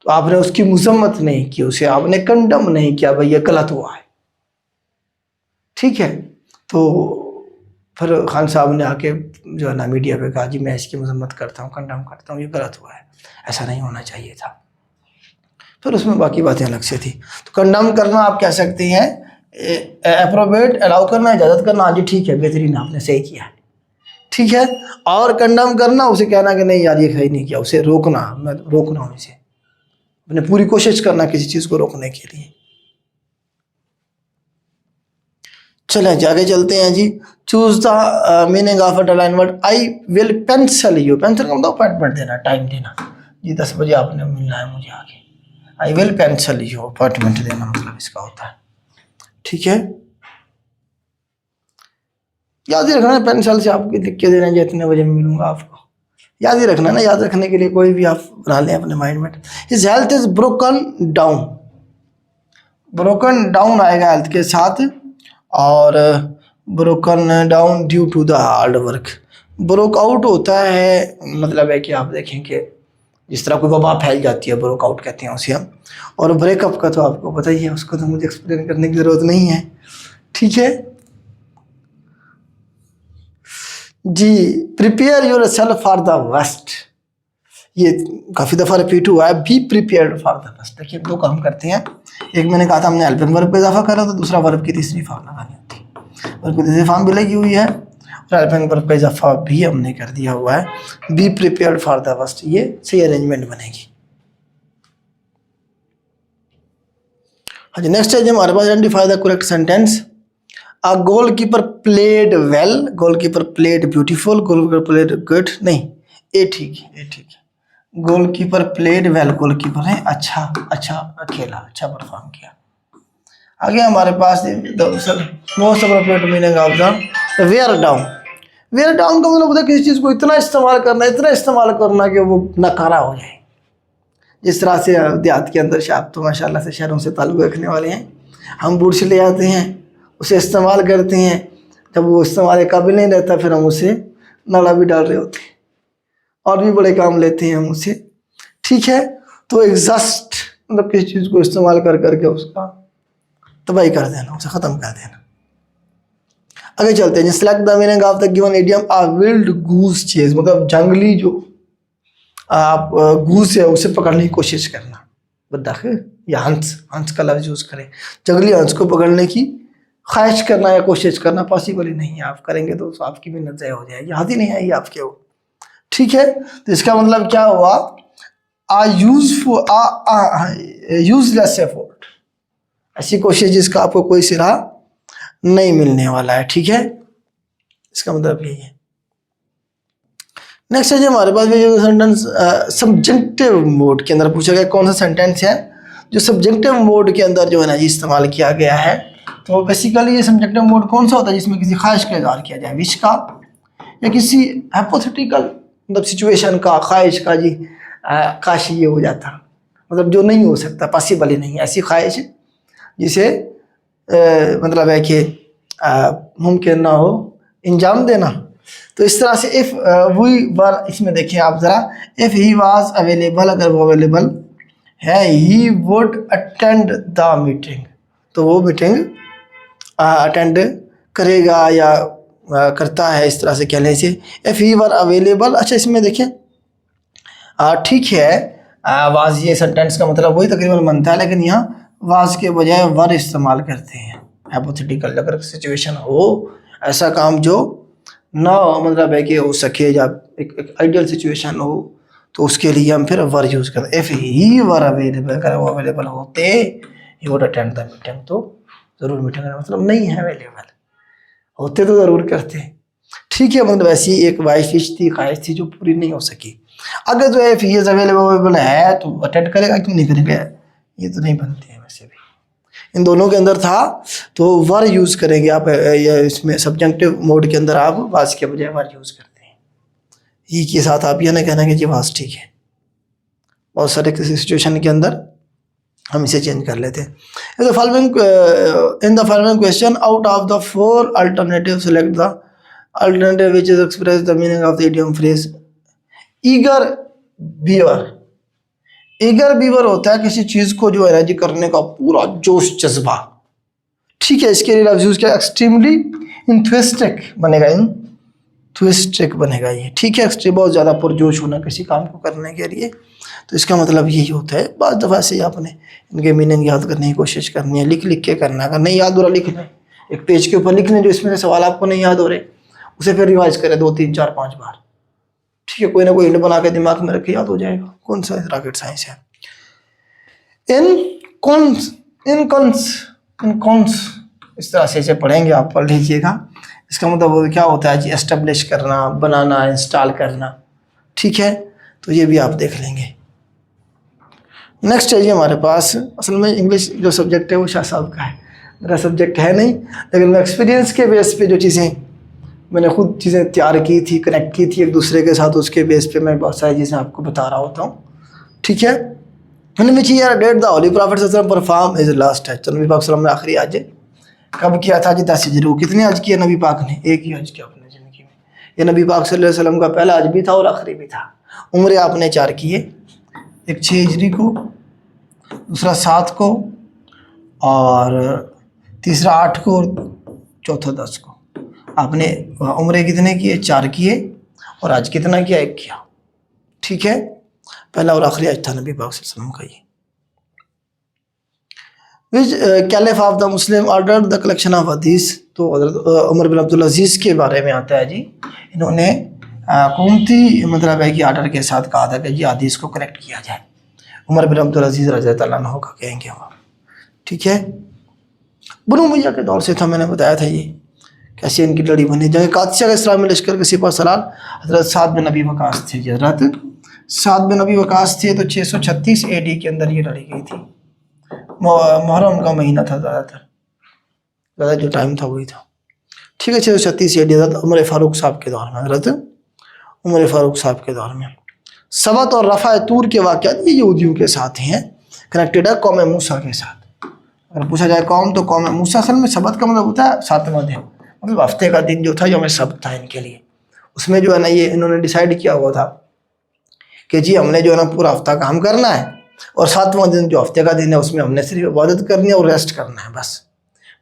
तो आपने उसकी मजम्मत नहीं की, उसे आपने कंडम नहीं किया, भाई ये गलत हुआ है। ठीक है, तो फिर खान साहब ने आके जो है ना मीडिया पे कहा जी मैं इसकी मजम्मत करता हूँ, कंडम करता हूँ, ये गलत हुआ है, ऐसा नहीं होना चाहिए था। फिर उसमें बाकी बातें अलग से थी। तो कंडम करना आप कह सकते हैं, अप्रोवेट अलाउ करना, इजाज़त करना, हाँ जी ठीक है, बेहतरीन, आपने सही किया है, ठीक है। और कंडम करना, उसे कहना कि नहीं यार ये सही नहीं किया, उसे रोकना, मैं रोकना हूँ, इसे अपने पूरी कोशिश करना किसी चीज़ को रोकने के लिए। चलें आगे चलते हैं जी। Choose the meaning of a line word I will pencil you. Pencil का मतलब अपॉइंटमेंट देना, टाइम देना जी, 10 बजे आपने मिलना है मुझे आगे। आई विल पेंसिल यू, अपॉइंटमेंट देना मतलब इसका होता है, ठीक है। याद ही रखना है, पेंसिल से आपको लिख के देना है इतने बजे मिलूंगा आपको, याद ही रखना ना। याद रखने के लिए कोई भी आप बना लें अपने माइंड में। His health is broken down, broken down आएगा हेल्थ के साथ, और broken down due to the hard work. Broke out होता है, मतलब है कि आप देखें कि जिस तरह कोई वबा फैल जाती है, ब्रोक आउट कहते हैं उसे हम। और ब्रेकअप का तो आपको पता ही है, उसको तो मुझे एक्सप्लेन करने की ज़रूरत नहीं है, ठीक है जी। Prepare your self for the worst, ये काफ़ी दफ़ा रिपीट हुआ है, be prepared for the worst. देखिए दो काम करते हैं, एक मैंने कहा था हमने हेल्पिंग वर्ब पे इजाफा करा, तो दूसरा वर्ब की तीसरी फॉर्म लगानी होती है। वर्ब की तीसरी फॉर्म भी लगी हुई है और हेल्पिंग वर्ब का इजाफा भी हमने कर दिया हुआ है, be prepared for the worst, ये सही अरेंजमेंट बनेगी। हाँ जी, नेक्स्ट है जी हमारे पास identify the correct sentence. A goalkeeper played well, goalkeeper played beautiful, goalkeeper played good, नहीं ए ठीक है, ए ठीक है। गोलकीपर प्लेड वेल, गोलकीपर है अच्छा अच्छा खेला, अच्छा परफॉर्म किया। आगे हमारे पास most appropriate meaning of the wear down. Wear down का मतलब होता है किसी चीज़ को इतना इस्तेमाल करना, इतना इस्तेमाल करना कि वो नकारा हो जाए। जिस तरह से देहात के अंदर आप तो माशाल्लाह से शहरों से ताल्लुक़ रखने वाले हैं, हम बूट से ले आते हैं, उसे इस्तेमाल करते हैं, जब वो इस्तेमाल के काबिल नहीं रहता फिर हम उसे नाला भी डाल रहे होते हैं, और भी बड़े काम लेते हैं हम उसे, ठीक है। तो एग्जॉस्ट मतलब किसी चीज़ को इस्तेमाल कर करके उसका तबाही कर देना, उसे ख़त्म कर देना। आगे चलते हैं, select the meaning of the given idiom. A wild goose chase, मतलब जंगली जो आप गूस है उसे पकड़ने की कोशिश करना, बदआखिर या हंस, हंस का लफ्ज़ यूज़ करें, जंगली हंस को पकड़ने की ख्वाहिश करना या कोशिश करना पॉसिबल ही नहीं है। आप करेंगे तो आपकी भी नज़र हो जाएगी, याद ही नहीं आएगी आपके वो, ठीक है। तो इसका मतलब क्या हुआ, यूजलेस एफर्ट, ऐसी कोशिश जिसका आपको कोई सिरा नहीं मिलने वाला है, ठीक है। इसका मतलब यही है। नेक्स्ट है जी हमारे पास जो सेंटेंस सब्जेक्टिव मोड के अंदर पूछा गया, कौन सा सेंटेंस है जो सब्जेक्टिव मोड के अंदर जो है ना जी इस्तेमाल किया गया है। तो बेसिकली ये सब्जेक्टिव मोड कौन सा होता है जिसमें किसी ख्वाहिश का इज़हार किया जाए, विश का, या किसी हाइपोथेटिकल मतलब सिचुएशन का, ख्वाहिश का जी, काश ये हो जाता, मतलब जो नहीं हो सकता, पॉसिबल ही नहीं, ऐसी ख्वाहिश जिसे मतलब है कि मुमकिन ना हो इंजाम देना। तो इस तरह से इफ़ वी वर, इसमें देखिए आप ज़रा, इफ़ ही वाज अवेलेबल, अगर वो अवेलेबल है, he would attend the meeting, तो वो मीटिंग अटेंड करेगा या करता है, इस तरह से कहने से इफ़ ही वर अवेलेबल। अच्छा इसमें देखिए ठीक है, वाज ये सेंटेंस का मतलब वही तकरीबन बनता है, लेकिन यहाँ वाज के बजाय वर इस्तेमाल करते हैं। हाइपोथेटिकल अगर सिचुएशन हो, ऐसा काम जो ना मतलब है कि हो सके, या एक आइडियल सिचुएशन हो, तो उसके लिए हम फिर वर यूज़ करते हैं। इफ़ ही वर अवेलेबल, अगर वो अवेलेबल होते, he would attend the meeting, तो ज़रूर मीटिंग का मतलब नहीं है अवेलेबल, होते तो ज़रूर करते, ठीक है। मतलब ऐसी एक ख्वाहिश थी, ख्वाहिश थी जो पूरी नहीं हो सकी। अगर जो इफ़ ही इज़ अवेलेबल है तो अटेंड करेगा, क्यों नहीं करेगा, ये तो नहीं बनते हैं वैसे भी, इन दोनों के अंदर था, तो वर यूज़ करेंगे आप। इसमें सब्जेक्टिव मोड के अंदर आप वाज के बजाय वर यूज़ करते हैं। ही के साथ आप ये ना कहना कि जी वाज ठीक है। बहुत सारे किसी सिचुएशन के अंदर हम इसे चेंज कर लेते हैं। In the following question, out of the 4 alternative select the alternative which is express the meaning of the idiom phrase. Eager beaver. Eager beaver होता है किसी चीज को जो है जी करने का पूरा जोश जज्बा, ठीक है। इसके लिए लफ्ज यूज किया एक्सट्रीमली इंथुसिस्टिक बनेगा, इंथुसिस्टिक बनेगा ये, ठीक है। एक्सट्रीम बहुत ज्यादा पुरजोश होना किसी काम को करने के लिए, तो इसका मतलब यही होता है। बाद दफ़ा से आपने इनके मीनिंग याद करने की कोशिश करनी है, लिख लिख के करना है। अगर नहीं याद हो रहा लिखना है, एक पेज के ऊपर लिख लें जो इसमें से सवाल आपको नहीं याद हो रहे, उसे फिर रिवाइज करें 2 3 4 5 बार, ठीक है। कोई ना कोई इंड बना के दिमाग में रखे, याद हो जाएगा। कौन सा रॉकेट साइंस है। इनकॉन्स इस तरह से इसे पढ़ेंगे आप, पढ़ लीजिएगा। इसका मतलब क्या होता है जी, एस्टेब्लिश करना, बनाना, इंस्टॉल करना, ठीक है। तो ये भी आप देख लेंगे। नेक्स्ट है जी हमारे पास, असल में इंग्लिश जो सब्जेक्ट है वो शाह साहब का है, मेरा सब्जेक्ट है नहीं, लेकिन मैं एक्सपीरियंस के बेस पे जो चीज़ें मैंने खुद चीज़ें तैयार की थी, कनेक्ट की थी एक दूसरे के साथ, उसके बेस पे मैं बहुत सारी चीज़ें आपको बता रहा होता हूँ, ठीक है। मैंने which year date the holy prophet सल्लल्लाहु अलैहि वसल्लम परफॉर्म इज लास्ट हज। नबी पाक सल्लल्लाहु अलैहि वसल्लम ने आखिरी हज कब किया था जी? 10 हिजरी को। कितने हज किया नबी पाक ने? एक ही हज किया अपनी ज़िंदगी में। ये नबी पाक सल्लल्लाहु अलैहि वसल्लम का पहला हज भी था और आखिरी भी था। उम्र आपने 4 किए, एक 6 हिजरी को, दूसरा 7 को, और तीसरा 8 को, और चौथा 10 को। आपने उम्र कितने किए? 4 किए, और आज कितना किया? 1 किया, ठीक है। पहला और आखिरी हज था नबी पाक सल्लल्लाहु अलैहि वसल्लम का ये। Which caliph of the Muslim order the collection of Hadith. तो हज़रत उमर बिन अब्दुल अजीज़ के बारे में आता है जी, इन्होंने हुकूमती मतलब है कि आर्डर के साथ कहा था कि जी हदीस को कलेक्ट किया जाए। उमर बिन अब्दुल अजीज़ रज़ियल्लाहु अन्हु का कहेंगे हम, ठीक है। बनु उमय्या के दौर से था, मैंने बताया था ये कैसे इनकी लड़ी बनी। जंग कादसिया का इस्लामी लश्कर के सिपह सलार हज़रत साद बिन अबी वक़ास थे। हज़रत साद बिन अबी वक़ास थे, तो 636 AD के अंदर ये लड़ी गई थी। मुहर्रम का महीना था, ज़्यादा जो टाइम था वही था, ठीक है। 636 AD हज़रत उमर फ़ारूक साहब के दौर में, हज़रत उमर फ़ारूक साहब के दौर में। सबत और रफ़ा तूर के वाक़यात ये यहूदियों के साथ हैं, कनेक्टेड है कौम मूसा के साथ। अगर पूछा जाए कौम, तो कौम मूसा। असल में सबत का मतलब होता है 7वां दिन, मतलब हफ्ते का दिन जो था जो हमें सब था इनके लिए। उसमें जो है ना ये इन्होंने डिसाइड किया हुआ था कि जी हमने जो है ना पूरा हफ्ता काम करना है, और 7वां दिन जो हफ्ते का दिन है उसमें हमने सिर्फ इबादत करनी है और रेस्ट करना है बस।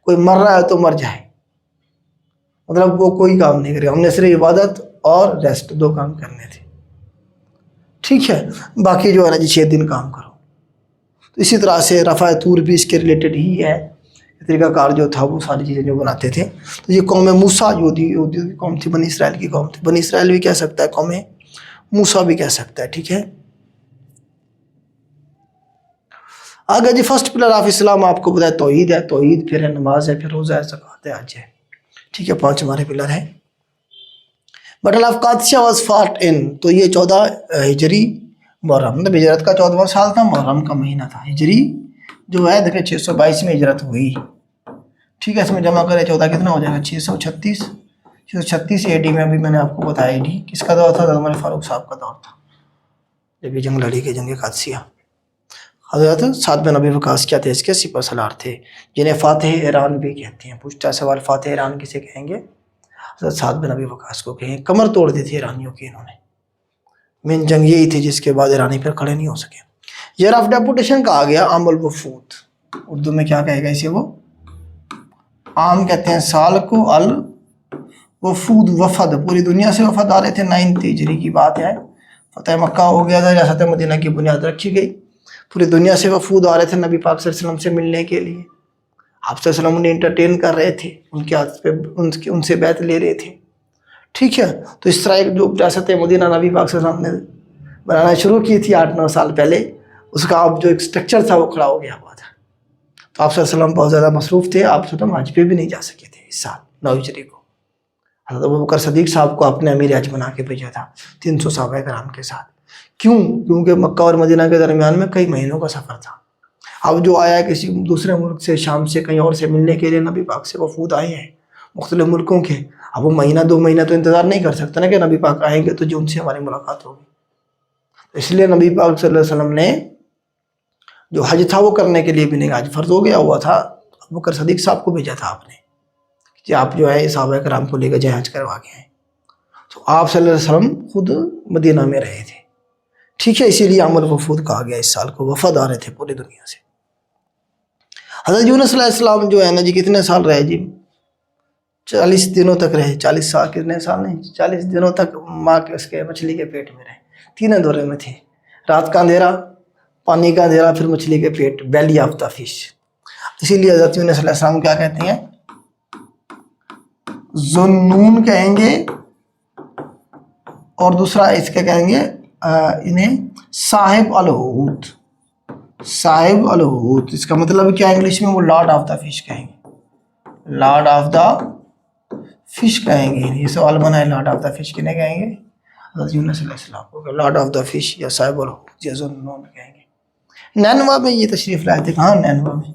कोई मर रहा है तो मर जाए, मतलब वो कोई काम नहीं करेगा, हमने सिर्फ इबादत और रेस्ट 2 काम करने थे, ठीक है। बाकी जो है ना जी 6 दिन काम करो। तो इसी तरह से रफ़ा तूर भी इसके रिलेटेड ही है, तरीक़ाकार जो था वो सारी चीज़ें जो बनाते थे। तो ये कौम मूसा यहूदियों की कौम थी, बनी इसराइल की कौम थी। बनी इसराइल भी कह सकता है, कौम मूसा भी कह सकता है, ठीक है। आगे जी फर्स्ट पिलर ऑफ इस्लाम आपको बताया तौहीद है, तौहीद, फिर है नमाज है, फिर रोज़ा है, ज़कात है, हज है, ठीक है। 5 हमारे पिलर हैं। Battle of Qadisiyyah was fought in, तो ये 14 हिजरी मुहर्रम, मतलब हिजरत का 14वां साल था, मुहर्रम का महीना था। हिजरी जो है देखिए 622 में हिजरत हुई, ठीक है। इसमें जमा करें 14 कितना हो जाएगा? 636 AD में अभी मैंने आपको बताया AD किसका दौर था? उमर फारूक साहब का दौर था, जब ये जंग लड़ी के जंग कादसिया। हज़रत साद बिन अबी वक़ास क्या थे? इसके सिपह सलार थे, जिन्हें फ़ातिह ईरान भी कहते हैं। पूछता है सवाल, फ़ातिह ईरान किसे कहेंगे? हज़रत साद बिन अबी वक़ास को कहेंगे। कमर तोड़ दी थी ईरानियों की इन्होंने, मेन जंग यही थी जिसके बाद ईरानी फिर खड़े नहीं हो सके। ईयर ऑफ डेपुटेशन कहा गया आमुल वफूद, उर्दू में क्या कहेगा इसे? वो आम कहते हैं साल को, अल वफूद वफद, पूरी दुनिया से वफद आ रहे थे। 9 हिजरी की बात है, फतेह मक्का हो गया था, रियासत मदीना की बुनियाद रखी गई, पूरी दुनिया से वफूद आ रहे थे नबी पाक सल्लल्लाहु अलैहि वसल्लम से मिलने के लिए। आप सल्लल्लाहु अलैहि वसल्लम उन्हें एंटरटेन कर रहे थे, उनके हाथ पे उनसे बैत ले रहे थे, ठीक है। तो इस तरह जो रियासत मदीना नबी पाक सल्लल्लाहु अलैहि वसल्लम ने बनाना शुरू की थी 8-9 साल पहले, उसका अब जो एक स्ट्रक्चर था वो खड़ा हो गया हुआ था। तो आप सल्लल्लाहु अलैहि वसल्लम बहुत ज़्यादा मसरूफ़ थे, आप सल्लम हज पे भी नहीं जा सके थे इस साल 9 हिजरी को। हज़रत अबू बकर सदीक साहब को अपने अमीर हज बना के भेजा था 300 सहाबा कराम के साथ। क्यों? क्योंकि मक्का और मदीना के दरमियान में कई महीनों का सफ़र था। अब जो आया किसी दूसरे मुल्क से, शाम से, कहीं और से मिलने के लिए नबी पाक से वफूद आए हैं मुख्तलिफ मुल्कों के, अब वो महीना 2 महीना तो इंतज़ार नहीं कर सकते ना कि नबी पाक आएंगे तो जो उनसे हमारी मुलाकात होगी। इसलिए नबी पाक सल्लल्लाहु अलैहि वसल्लम ने जो हज था वो करने के लिए भी नहीं, हज फ़र्ज हो गया हुआ था, अबू बकर सिद्दीक़ साहब को भेजा था आपने कि आप जो है सहाबा कराम को लेकर जाए, हज करवा के आए। तो आप सल्लल्लाहु अलैहि वसल्लम खुद मदीना में रहे थे, ठीक है, इसीलिए अमल वफूद कहा गया। इस साल को वफद आ रहे थे पूरी दुनिया से। हज़रत यूनुस अलैहिस्सलाम जो है ना जी, कितने साल रहे जी? 40 दिनों तक रहे। 40 साल, कितने साल नहीं, 40 दिनों तक माँ के उसके मछली के पेट में रहे। 3 दौरे में थे, रात का अंधेरा, पानी का अंधेरा, फिर मछली के पेट, बेली ऑफ द फिश। इसीलिए हज़रत यूनुस अलैहिस्सलाम क्या कहते हैं? ज़ुन्नून कहेंगे, और दूसरा इसके कहेंगे इन्हें साहिब अल-हूत, साहिब अल-हूत। इसका मतलब क्या इंग्लिश में? वो लॉर्ड ऑफ द फिश कहेंगे, लॉर्ड ऑफ द फिश कहेंगे। ये सवाल बना है, लॉर्ड ऑफ द फिश किन्हें कहेंगे? हज़रत यूनुस अलैहिस्सलाम को लॉर्ड ऑफ द फिश या साहिब अल-हूत या ज़ुन्नून कहेंगे। नैनवा में ये तशरीफ़ लाए थे। कहाँ? नैनवा में।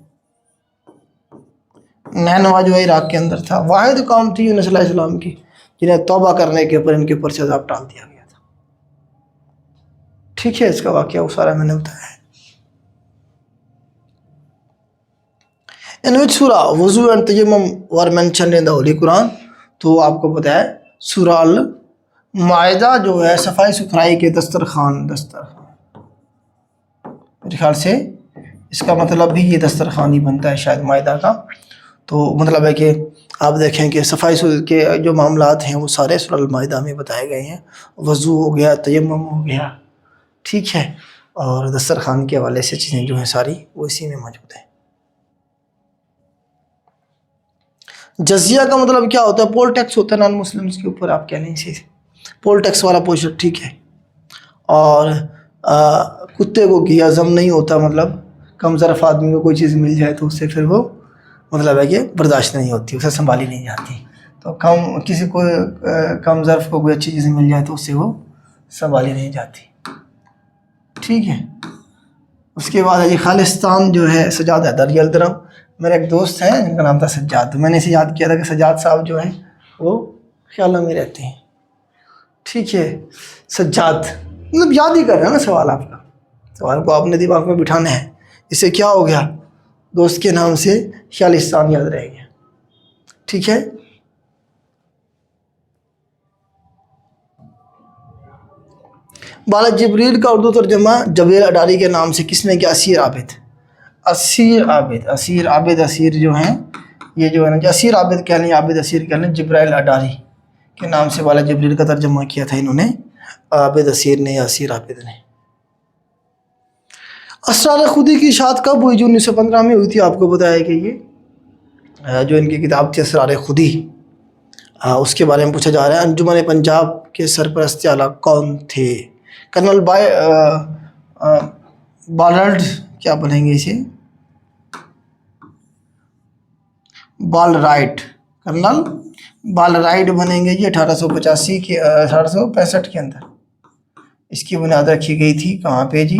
नैनवा जो है इराक के अंदर था। वाहिद कौम थी यूनुस अलैहिस्सलाम की जिन्हें तौबा करने के ऊपर इनके ऊपर से अज़ाब टाल दिया गया था। ठीक है, इसका वाक़या वो सारा मैंने बताया है। इन which surah wazu and tayammum were mentioned in the holy Quran. तो आपको पता है सूरा अल माइदा जो है सफाई सुथराई के दस्तरखान, मेरे ख्याल से इसका मतलब भी ये दस्तरखान ही बनता है शायद माइदा का। तो मतलब है कि आप देखें कि सफाई के जो मामलात हैं वो सारे सूरा अल माइदा में बताए गए हैं। वज़ू हो गया, तयम्मुम हो गया, ठीक है, और दस्तरखान के हवाले से चीज़ें जो हैं सारी वो इसी में मौजूद हैं। जजिया का मतलब क्या होता है? पोल टैक्स होता है नॉन मुस्लिम्स के ऊपर, आप कह लें इसे पोल टैक्स वाला पोर्शन, ठीक है। और कुत्ते को घी हज़म नहीं होता, मतलब कम ज़रफ़ आदमी को कोई चीज़ मिल जाए तो उससे फिर वो मतलब है कि बर्दाश्त नहीं होती, उसे संभाली नहीं जाती। तो किसी को कम ज़रफ़ को कोई अच्छी चीज़ मिल जाए तो उससे वो संभाली नहीं जाती, ठीक है। उसके बाद है ये खालिस्तान जो है सजाद हैदर यल्दरम। मेरा एक दोस्त है जिनका नाम था सज्जाद, तो मैंने इसे याद किया था कि सज्जाद साहब जो हैं वो ख्यालों में रहते हैं, ठीक है। सज्जाद मतलब याद ही कर रहे हैं ना सवाल आपका, सवाल को आपने दिमाग में बिठाना है। इससे क्या हो गया? दोस्त के नाम से खालिस्तान याद रह गया, ठीक है। बाला जिब्रील का उर्दू तर्जमा जबेल अडारी के नाम से किसने किया? Asir Abid. Asir Abid, Asir Abid, Asir जो हैं ये जो है ना, असीर आबिद कह लें, आबिद असीर कह लें, जिब्राइल अडारी के नाम से बाला जिब्रील का तर्जमा किया था इन्होंने, आबिद असीर ने या असीर आबिद ने। असरार खुदी की इशाअत कब हुई? जो 1915 में हुई थी। आपको बताया कि ये जो इनकी किताब थी असरार खुदी, उसके बारे में पूछा जा रहा है। अंजुमन पंजाब के सरपरस्त आला कौन थे? कर्नल बालर्ड, क्या बनेंगे इसे? बालराइट, कर्नल बालराइट बनेंगे जी 1885 के 1865 के अंदर। इसकी बुनियाद रखी गई थी कहाँ पे जी?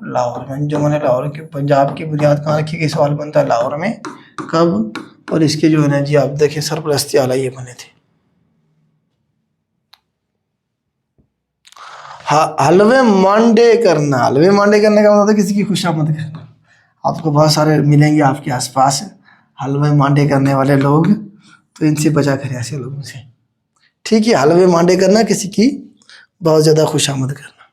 लाहौर में। अंजुमन लाहौर के पंजाब की बुनियाद कहाँ रखी गई? सवाल बनता है लाहौर में। कब? और इसके जो है ना जी आप देखें सरपरस्ती आला ये बने थे। हलवे मांडे करना, हलवे मांडे करने का मतलब है किसी की खुशामद करना। आपको बहुत सारे मिलेंगे आपके आसपास हलवे मांडे करने वाले लोग, तो इनसे बचा करें ऐसे लोगों से, ठीक है। हलवे मांडे करना, किसी की बहुत ज़्यादा खुशामद करना,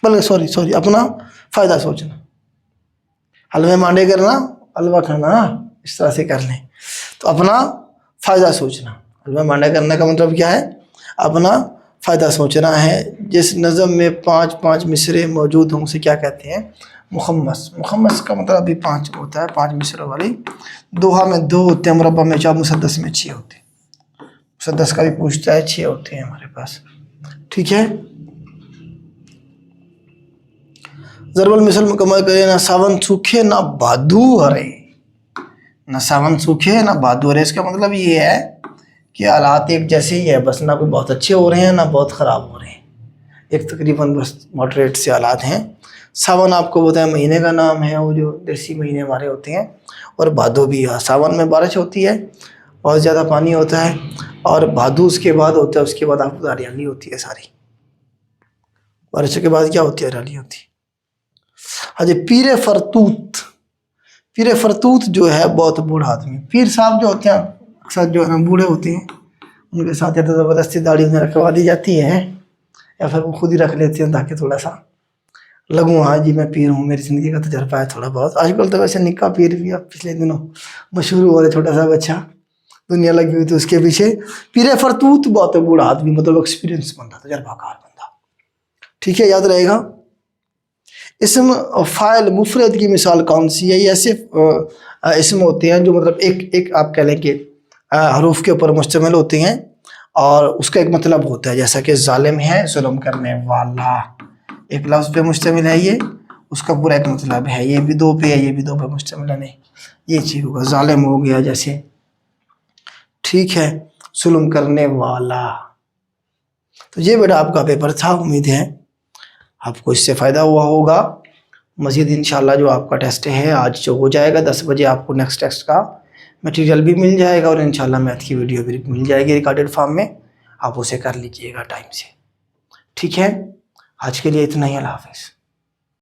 बल्कि सॉरी अपना फ़ायदा सोचना। हलवे मांडे करना, हलवा खाना, इस तरह से कर लें तो अपना फ़ायदा सोचना। हलवा मांडे करने का मतलब क्या है? अपना फ़ायदा सोचना है। जिस नज़म में 5-5 मिसरे मौजूद हों उसे क्या कहते हैं? मुखम्मस। मुखम्मस का मतलब भी 5 होता है, 5 मिसरों वाली। दोहा में 2 होते हैं, मुरब्बा में 4, मुसद्दस में 6 होते हैं। मुसद्दस का भी पूछता है, 6 होते हैं हमारे पास, ठीक है। ज़रबल मिसल मुकम्मल करें, ना सावन सूखे ना भादू हरे, ना सावन सूखे ना भादू हरे। इसका मतलब ये है कि हालात एक जैसे ही है, बस ना कोई बहुत अच्छे हो रहे हैं ना बहुत ख़राब हो रहे हैं, एक तकरीबन बस मॉडरेट से हालात हैं। सावन आपको बताया महीने का नाम है, वो जो देसी महीने हमारे होते हैं। और भादो भी है। सावन में बारिश होती है, बहुत ज़्यादा पानी होता है। और भादो उसके बाद होता है, उसके बाद आपको हरियाली होती है सारी। बारिश के बाद क्या होती है? हरियाली होती है। हाँ जी, पीरे फरतूत। पीरे फरतूत जो है बहुत बूढ़ा आदमी। पीर साहब जो होते हैं अक्सर जो है ना बूढ़े होते हैं, उनके साथ या तो ज़बरदस्ती दाढ़ी उन्हें रखवा दी जाती है, या फिर वो खुद ही रख लेते हैं ताकि थोड़ा सा लगूँ हाँ जी मैं पीर हूँ, मेरी ज़िंदगी का तजर्बा है थोड़ा बहुत। आजकल तो वैसे निक्का पीर भी अब पिछले दिनों मशहूर हुआ था, छोटा सा बच्चा, दुनिया लगी हुई थी उसके पीछे। पीरे फरतूत बहुत बूढ़ा आदमी, मतलब एक्सपीरियंस बंदा, तजर्बाकार बंदा। ठीक है, याद रहेगा। इसम फ़ाइल मुफरद की मिसाल कौन सी है? ये ऐसे इसम होते हैं जो मतलब एक आप कह लें कि हरूफ के ऊपर मुश्तमिल होते हैं और उसका एक मतलब होता है, जैसा कि जालिम है, जुल्म करने वाला, एक लफ्ज़ पे मुश्तमिल है ये, उसका पूरा एक मतलब है। ये भी दो पे है, ये भी दो पे मुश्तमिल है, नहीं ये चीज़ होगा। जालिम हो गया जैसे, ठीक है, जुल्म करने वाला। तो ये बेटा आपका पेपर था। उम्मीद है आपको इससे फ़ायदा हुआ होगा। मज़ीद इंशाल्लाह जो आपका टेस्ट है आज जो हो जाएगा 10 बजे, आपको नेक्स्ट टेस्ट का मटेरियल भी मिल जाएगा और इंशाल्लाह मैथ की वीडियो भी मिल जाएगी रिकॉर्डेड फॉर्म में, आप उसे कर लीजिएगा टाइम से। ठीक है, आज के लिए इतना ही। अल्लाह हाफ़िज़।